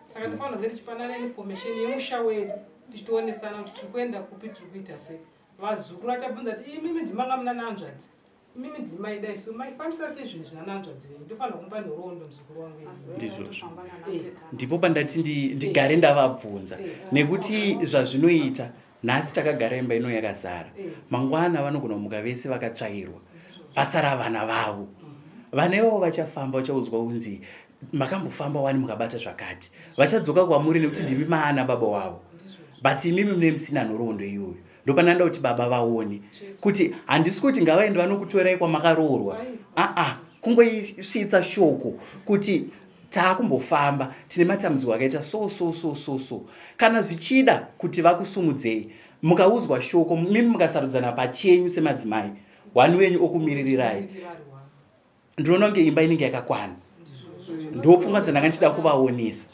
saka tofanira kunge tichipanana information yemusha wedu tichitoonesana kuti tiri kuenda kupi, tiri kuita sei. Vazukuru vachabvunza kuti imimi ndimanga muna nanzvadzi, imimi ndimaidai, so maifambisa sei zvinhu zvina nanzvadzi venyu, ndofanira kumupa nhoroondo muzukuru wangu ndipo pandati ndigare ndavabvunza nekuti zvazvinoita nhasi takagara imba ino yakazara, mangwana vanogona kumuka vese vakatsvairwa pasara vana vavo. Vana ivavo vachafamba vachaudzwa kunzi makambofamba wani mukabata zvakati, vachadzoka kwamuri nekuti ndimi maana baba wavo, but imimi mune musina nhoroondo iyoyo. Ndopananda kuti baba vaone kuti handisi kuti ngavaende vanokutorai kwamakaroorwa, kungoisvitsa shoko kuti taakumbofamba tine matambudziko akaita so. Kana zvichida kuti vakusumudzei, mukaudzwa shoko, mimi mukasarudzana pachenyu semadzimai, wani wenyu okumiririrai, ndinoona kunge imba inenge yakakwana. Ndopfungwa dzandanga ndichida kuvaonesa.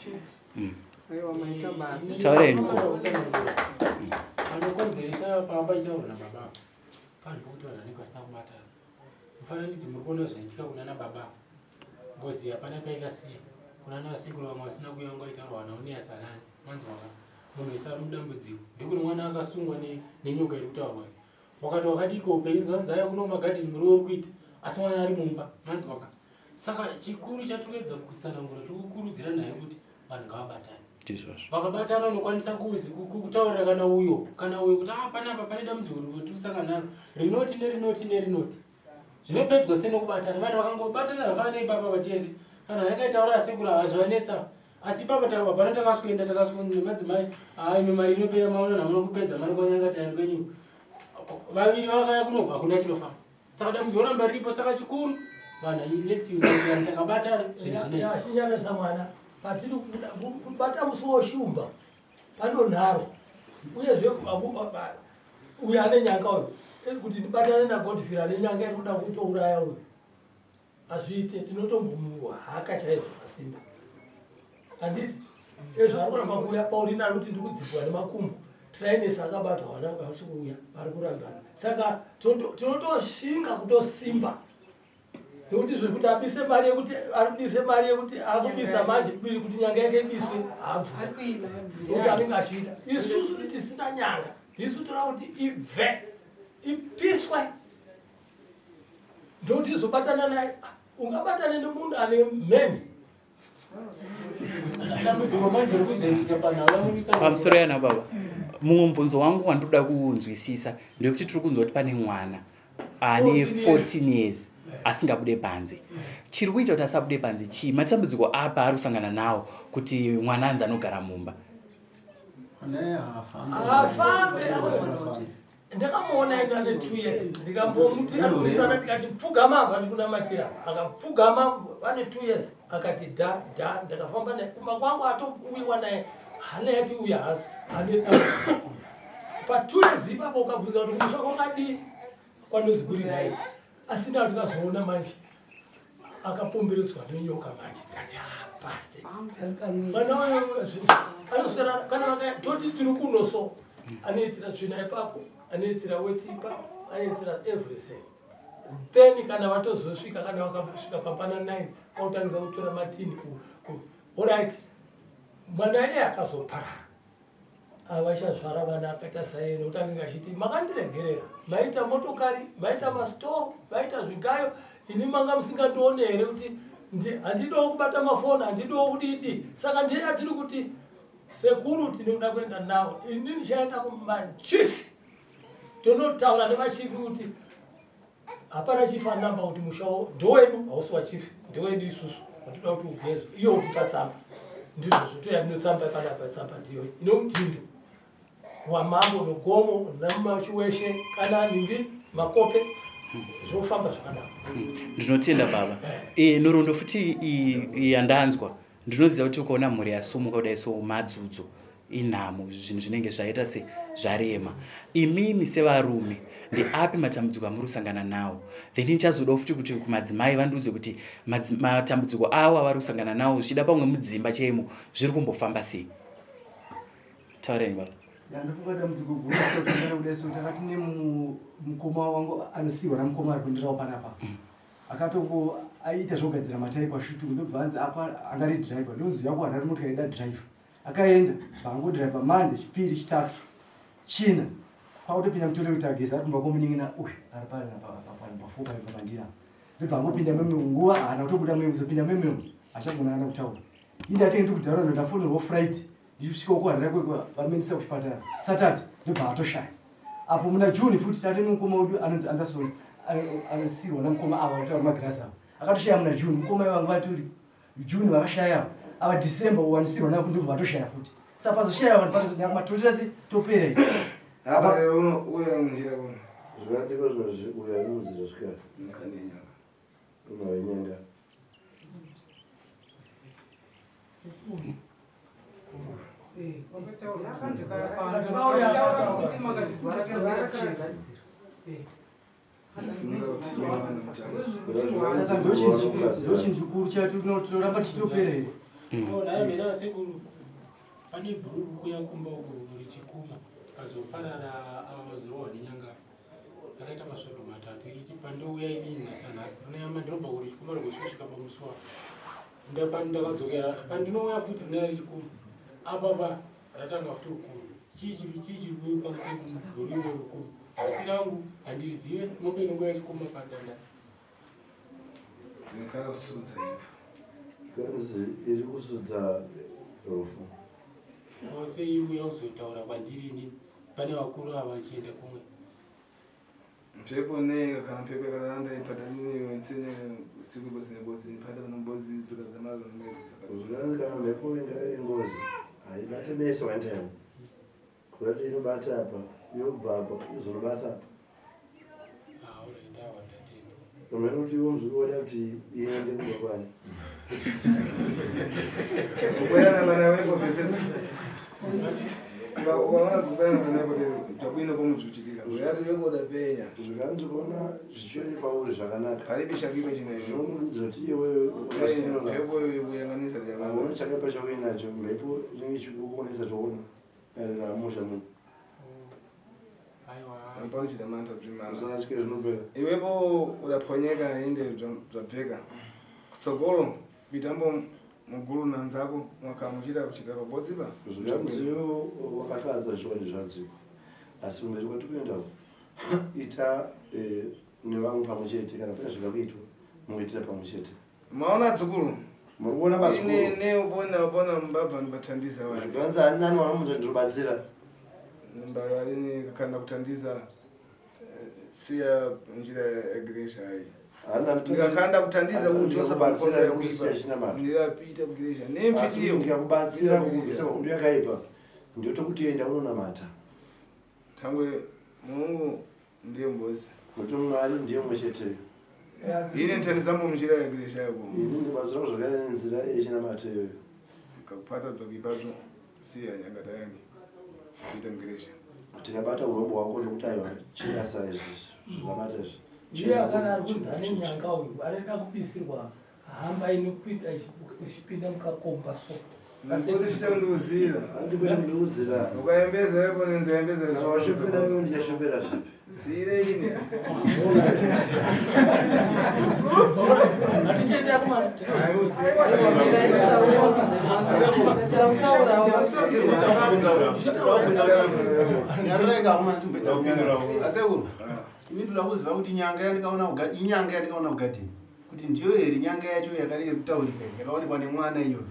Taurei niko. Anokonzeresa pamba itaurwa nababa panhu pokuti vanhu vanenge vasina kubatana. Mufananidzo muri kuona zvaitika kuna nababa ngozi hapana paikasiya kuna nasikuru vamwe vasina kuuya nguva itaurwa naoneasanani manzwaka munhu wese ari mudambudziko ndikuti mwana akasungwa nenyoka iri kutaurwa wakati wakadiko upenyu zvanzaya kuno magadheni muri uri kuita asi mwana ari mumba manzwaka. Saka chikuru chatinoedza kutsanangura tikukurudzira naye kuti vanhu ngavabatane. Vakabatana unokwanisa kutaurira kana uyo kuti panapa pane dambudziko tirikutsangana naro rinoti nerinoti zvinopedzwa sei nokubatana. Vanhu vakangobatana zvafana neipapa vatese kana yakaitaura asekuru hazvanetsa, asi papa takababhana takaswenda nemadzimai ime mari inopera maona namuna kupedza mari kwanyangatiani kwenyu vaviri vakaya kunobva hakuna chinofamba. Saka dambudziko ramba riripo. Saka chikuru vanhu letsi takabatana zvinhu zvinainyaresa mwana patiri kubata musi woshumba panonharo uyezve uyo ane nyanga uyo kuti ndibatane nagodfrey ane nyanga iri kuda kutouraya uyo hazviite, tinotombomuwa haka chaizvo pasimba. Handiti ezvo ari kuramba kuuya pauri naro kuti ndikudzipwa nemakumbo trainesi akabata vana vasi kuuya vari kurambana. Saka tinotoshinga kutosimba nekuti zvekuti abise mari yekuti aribise mari yekuti akubisa manje biri kuti nyanga yake ibiswe habvuri nekuti anenge achida. Isusu tisina nyanga ndisu toda kuti ibve ipiswe ndokuti izobatana naye. Ungabatane nemunhu ane mheni pamusoro yana baba. Mumwe mubvunzo wangu wandoda kunzwisisa ndekuti tiri kunzwa kuti pane mwana ane 14 years asingabude panze. Chiri kuita kuti asabude panze chii? Matambudziko apa ari kusangana nawo kuti mwana anzi anogara mumba? Afambe ndakamuona aenda ane 2 years ndikambomuti arikurisana ndikati pfugama apa ndikunamatira akapfugama pane 2 years akati dha ndakafamba naye kumba kwangu atouyiwa naye hana yati uya hasi ane pa2 years ipapo ukabvunza kuti kumusha kwakadii kwanozi kuri right asina tikazoona manje akapomberedzwa nenyoka manje ndikati bastard mwana wayo anoswera kana vakatoti tiri kuno so anoitira tsvina ipapo anoitira weti ipapo anoitira everything. Then kana vatozosvika kana vakasvika pambana 9 autangisa kutora matini alright mwana iye akazoparara avachazvara vana akaita saye nekuti anenge achiti makandiregerera maita motokari maita masitoro maita zvigayo ini manga musingandione here kuti handidiwo kubata mafoni handidiwo kudidi. Saka ndiye atiri kuti security nekuda kuenda nawo ini ndichaenda kumachief tonotaura nevachifi kuti hapana chief anamba kuti mushawo ndowedu hausi wachief ndowedu isusu watoda kuti ugezwe iyo kuti patsamba ndizvozvo toya ndinotsamba panapa tsamba ndiyo inomutindo wamambo nogomo namachi weshe kana ningi makope zvofamba zvakanaka. Ndinotenda baba. Nhoroondo futi yandanzwa ndinoziva kuti ukaona mhuri yasumuka kudai so madzudzo inhamo zvinhu zvinenge zvaita sezvarema. Imimi sevarume ndeapi matambudziko amuri kusangana nawo? Then ndichazoda futi kuti kumadzimai vandiudze kuti matambudziko avo avari kusangana nawo zvichida pamwe mudzimba chaimo zviri kumbofamba sei? Taurei baba. Ndandofunga dambudziko guru ratotanga kudai so takati nemukoma wangu anosiyiwa namukoma ari kuenderawo panapa akatongo aita zvogadzira matayi pashutu ndobva anzi apa angari dhiraivha ndonzi yako hanari motikari ida dhiraivha akaenda vangodhiraivha mande chipiri chitatu china pakutopinda mutoilet ageza ari kumba komunin'ina uyu ari pafuka pamandira ndobvangopinda memwe nguva haana kutobuda memwe zopinda memwe achagona ana kutaura indi atenge ndikudhara ndafonerwa flight ndichisvika kuharira kwevamendisa kuchipatara satati ndobva atoshaya apo muna juni futi tate mukoma wedu anonzi anderson anosirwa namukoma ava kutaura magirasi avo akatoshaya muna juni mukoma ivangu vaturi juni vakashaya ava dhisemba wanisirwa navo ndobva vatoshaya futi saka pazoshaya vanhu patomatotera se topera i zvikatika zvinozvi uya nomuziro zvikari unawenyanga saka ndochinhu chikuru chatoramba tichitopera naye mina sekuru pane bhururu kuyakumba uko richikuma pazoparara ava mazorowa nenyanga akaita masvondo 3 ichiti pandouya inini nasanhasi rinayama ndinobva kurichikuma rigosvika pamusuwa ndakadzokera pandinouya futi rinaya richikuma apapa ratanga futi rukuru chii kuipa kuti ruriwe rukuru asi rangu handirizive mobe inongo yachikuma padanda ndikausudza kanzi iri kusudza rufu ose iuya uzotaura kwandiri inini pane vakuru ava vachienda kumwe mpepo nega kana mpepo yakaranda ipatanini wensene tsiku bozi ipata nombozi tukazamara uzvikanzi kana mhepo inga ingozi haibate mese wantime kurati inobata apa yobva apa izonobata apa umene kuti umzvioda kuti iende kubakwani kukwena mana wepo pesesa vaona kukwena takuina komuchichitika uyati wekoda penya zvikanzi kuona zvichioni pauri zvakanaka paripisha kipo chinomudzoti iwe mhepo kuyanganisa uno chakaipa chakuinacho mhepo inenge chikukuonesa choona ramusha munhu panochita manta zvimana usatye zvinopera iwepo udaponyeka inde zvabveka kutsogolo kuitambo muguru nanzako mwakamuchita kuchita robodzipa zvikanziyo wakatadza zviwani zvadziko asi umberi kwatikuenda ita nevamwe pamwe chete kana pane zvingakuitwa mungoitira pamwe chete maona dzukuru muri kuona bazukuru neupona mbabva ndibathandiza wari zvikanzi ani nani wanomunza ndinobatsira mbarini kakanda kuthandiza siya njira yagiresha hai ndikakanda kuthandiza kujosa batsira kusiya china mari ndirapita kugiresha nemfisiyo ndikakubatsira kukubvisa undu yakaipa ndotokutienda unonamata thangwe mungu ndiye mbosi kuti mwari ndiye mumwe cheteyo ini nthandizambo munjira yagiresha yako ini ndibatsira zvakare nenzira yechinamata iyoyo kakupata bvakipapo siya nyangata yangu kuita mugiresha tikabata urombo hwako nekuti aiwa chingasa izvi zvakabata izvi iye akana ari kunzi ane nyanga uyu anoda kubisirwa hamba inokuita uchipinda mukakomba so ndikuchita kundiuzira ndiudzira ukaembeza wepo nenzembeza washopera iwe ndichashopera zvipi zire ine atichenda asekuru ini toda kuziva kuti inyanga yandikaona kugadheni kuti ndiyo here nyanga yacho yakari kutaurika yakaonekwa nemwana iyoyo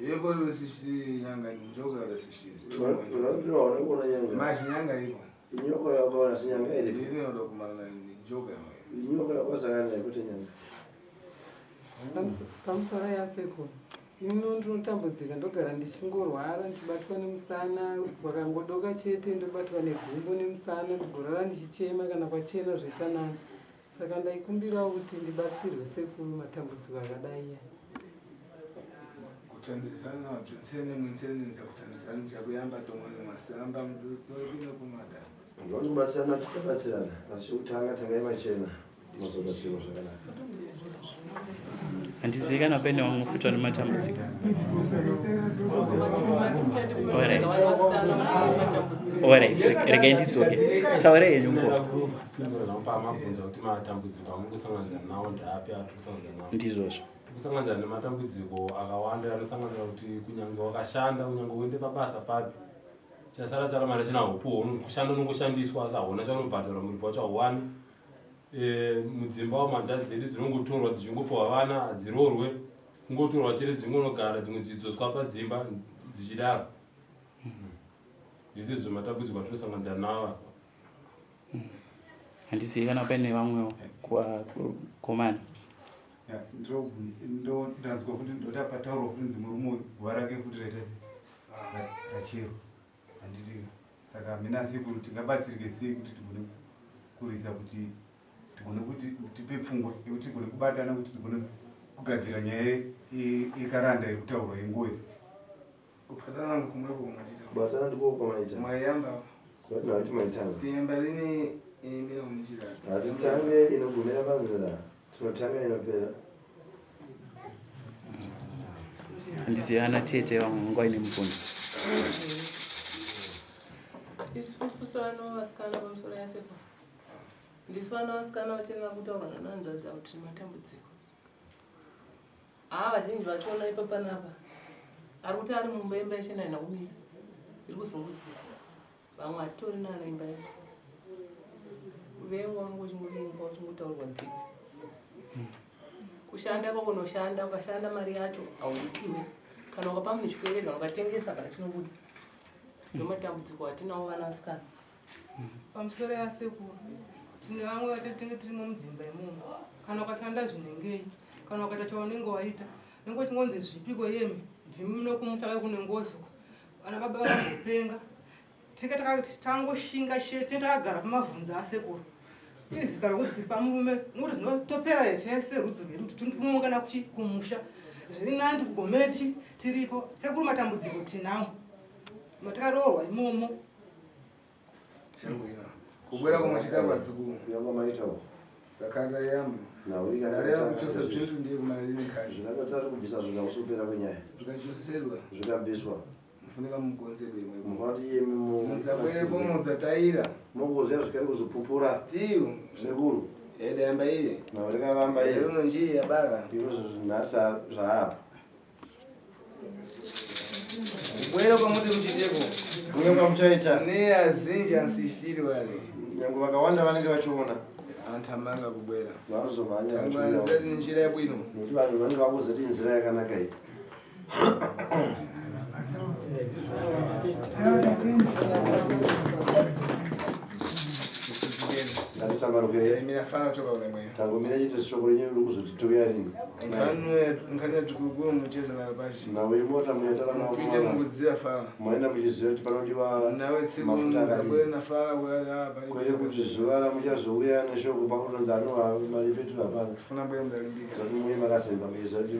iwepo losishiri nyanga njoka losishiri waona nyanga mashi nyanga ipo inyoka yakaona sinyanga iri ndinoda kumalana njoka inyoka yakosakana yekuti nyanga pamusoro yasekuru ino ndinotambudzika ndogara ndichingorwara ndichibatwa nemusana wakangodoka chete ndobatwa negumbo nemusana ndigorara ndichichema kana kwachena zvetanani saka ndaikumbirawo kuti ndibatsirwe sekuru matambudziko akadai kutandisana wabvitsene mwinsenenza kutandisana chakuyamba tomwana masamba mudzoino kumada ndinobatsirana tikabatsirana asi chekutanga tangaimachena mazobatsirwa zvakanaka handizivi kana paine vamwe kuitwa nematambudziko alright regai ndidzoke taurai henyu pamabvunza kuti matambudziko amuri kusanganisa nawo ndeapi atiri kusanganisa nawo ndizvozvo kusanganisana nematambudziko akawanda anosanganisira kuti kunyange wakashanda kunyange uende pabasa papi chasara sara mari china upuwo kushanda unongoshandiswa asi hauna chaunobhadhara muripo wacho hauwani. Mudzimba wamanja dzedu dzinongotorwa dzichingopiwa vana hadzirorwe kungotorwa chete dzichingonogara dzimwe dzidzoswa padzimba dzichidaro. Zvese izvo matambudziko atinosanganisana nawo. Handizivi kana paine vamwewo komani. Ndanzwa kuti ndoti apataurwa kuti nzimurume guva rake futi raitase rachero handiti. Saka mina sekuru tingabatsirike sei kuti tigone kurisa kuti tigone kuti tipe pfungwa yekuti tigone kubatana kuti tigone kugadzira nyaya yekaranda yekutaurwa yengozi. Kubatana kumwe kumachita. Kubatana ndiko kwamaita. Mwayamba. Kubatana kuti maitana. Tiyamba lini imira munjira. Hatitange inogumira panzira. Tunotanga inopera. Handizivi ana tete vangu ine mubvunzo. Isusu sevanovasikana pamusoro yasekuru ndisu vana vasikana vachena kutaura nananzvadza kuti matambudziko vazhinji vachiona ipa panapa ari kuti ari mumba imba yachena ina kumira iri kuzunguziva vamwe hatitori nana imba yacho vemwe vanongochingoimba uchingotaurwa nziki kushanda kwakunoshanda ukashanda mari yacho hauipiwe kana ukapa munhu chikwereti kana ukatengesa kana chinobuda ndomatambudziko atinawo vana vasikana. Pamusoro yasekuru tine vamwe vatinenge tirimo mudzimba imomo kana ukashanda zvinengei kana ukaita chaunenge waita nenge uchingonzi zvipiko yemi ndimi munokumutsvaka kune ngozuko vana baba vakambopenga tinge takati tangoshinga shete takagara pamavhunza asekuru izita rokuti dziri pamurume ngokuti zvinotopera yetese rudzi rwedu kuti tinoungana kumusha zviri nani kugometi tiripo sekuru matambudziko tinawo matakaroorwa imomo. Chambwira. Kubwera kumachita padzukuru. Kuyamba maitawo. Sakanda yambo. Nawo ikana. Ari yakuchosa zvintu ndiye kumarine kanje. Zvakatatu kubvisa zvingausopera kwenyaya. Zvikachoserwa. Zvikabviswa. Mufunika mukonzerwe imwe. Mufati yemi mudzabwerepo mudzataira. Mogoziva zvikari kuzopupura. Tiyo. Sekuru. Yamba iye. Nawo likavamba iye. Runo njii yabara. Izvo zvinasa zvaapa. Kubwera kwamuti muchiteko. Kuye kwamuchaita. Ne azhinji ansishiri wale. Nyango vakawanda vanenge vachiona. Antamanga kubwera. Varozomhanya vachiuya. Tanganzati njira yabwino. Nokuti vanhu vanenge vakuzoti nzira yakanaka iyi. Tangomira chiti shoko renyu riri kuzotituya rini. Nkanya tukuguru mucheza na bashi. Nawe imota muyatara nawo kuite mukudziva fara. Mwaenda muchiziva kuti panodiwa nawe tsiku nzabwena fara kwete kuti zuva ramuchazouya neshoko pakutonzi anowa maripetura pano. Kufuna mbwe mudalimbika. Kuti muye makasemba muiziva kuti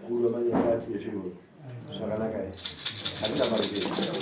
kudo mari yakati yefimbo. Zvakanaka ere. Hatina marukei.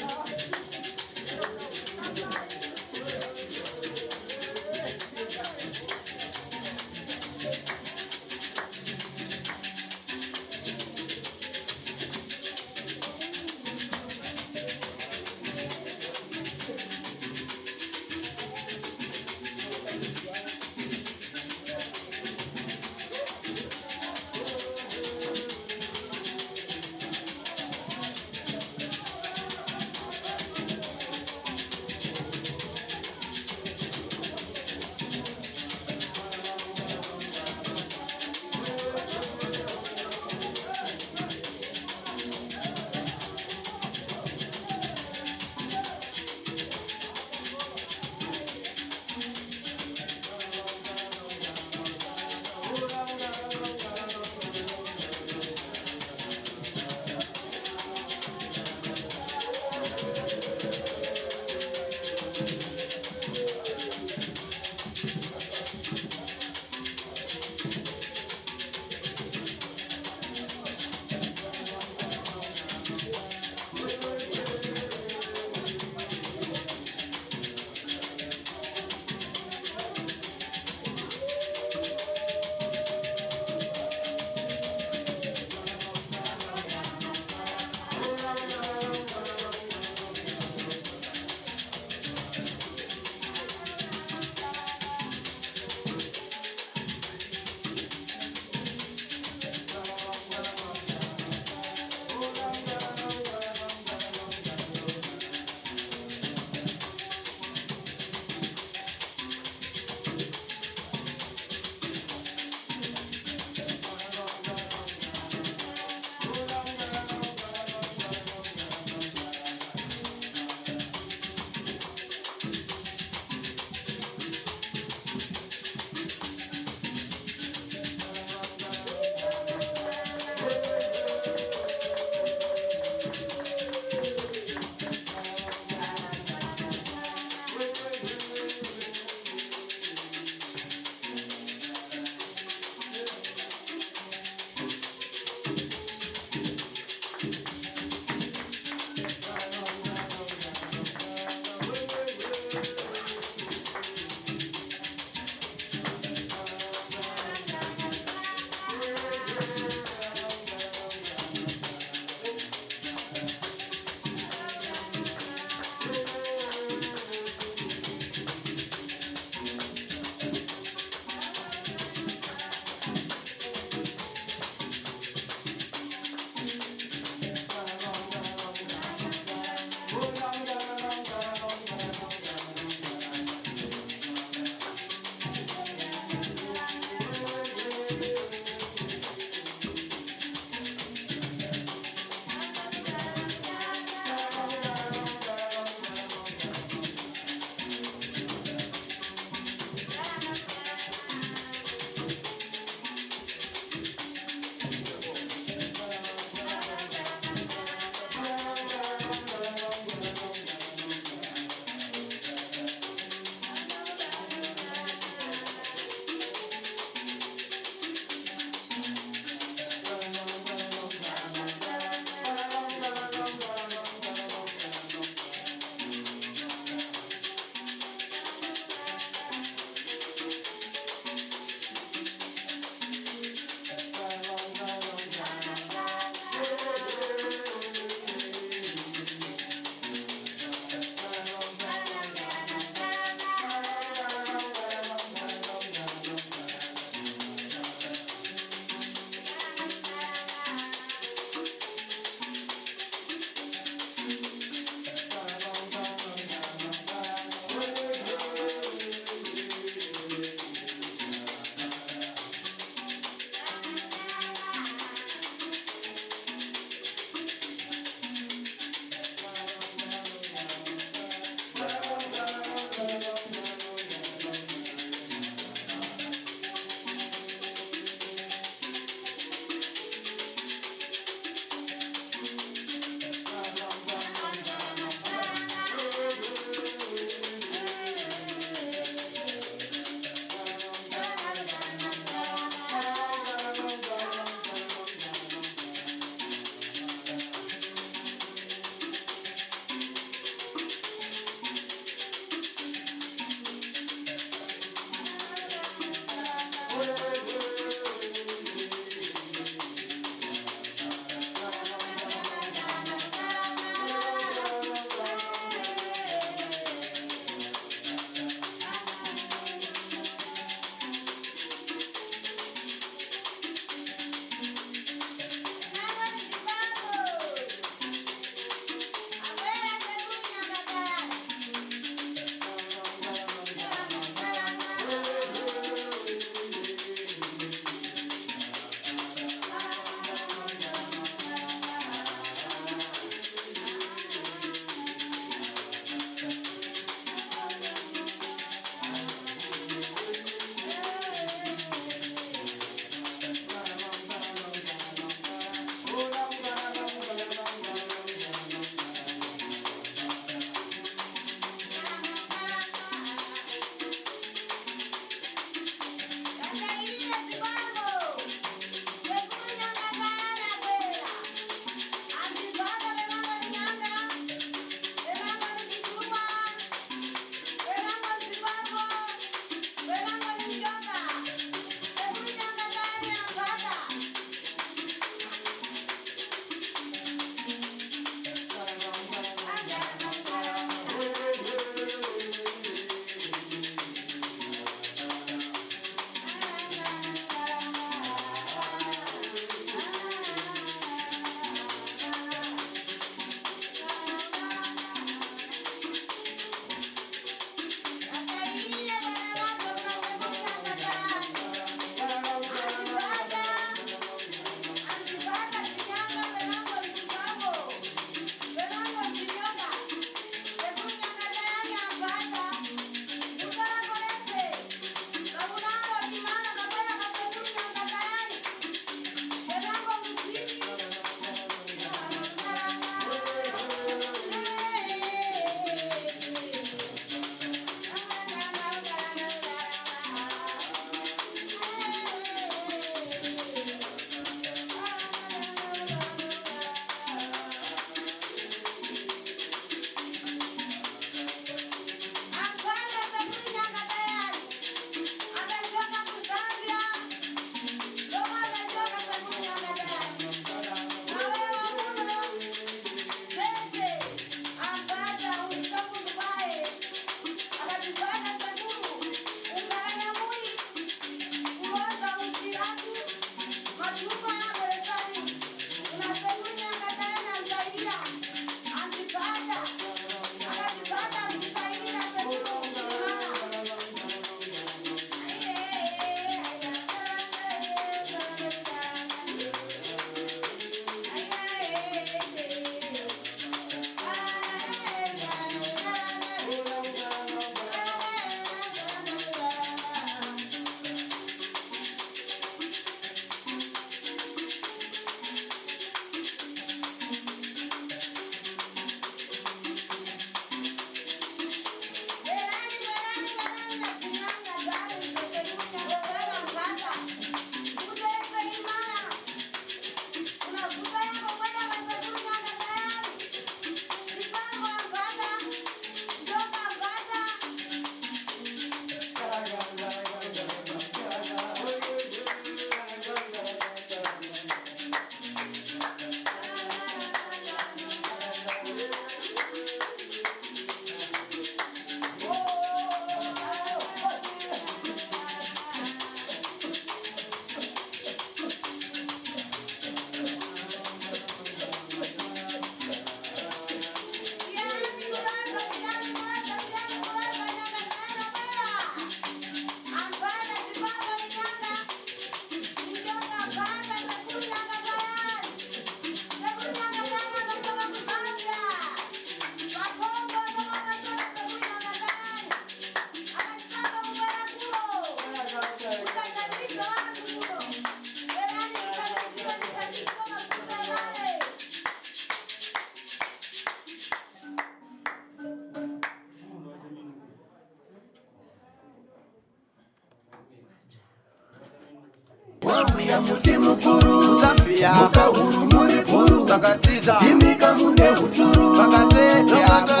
ya muti mukuru Zambia mukahuru muri puru takatiza timika mune uturu pakatete hapo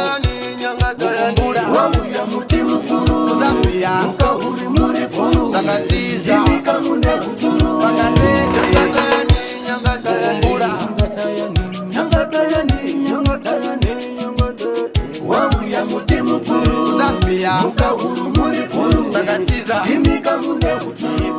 nyanga tayani wangu ya muti mukuru Zambia mukahuru muri puru sakatiza timika mune uturu nyangatayani wauya muti mukuru Zambia mukahuru muri puru sakatiza timika mune uturu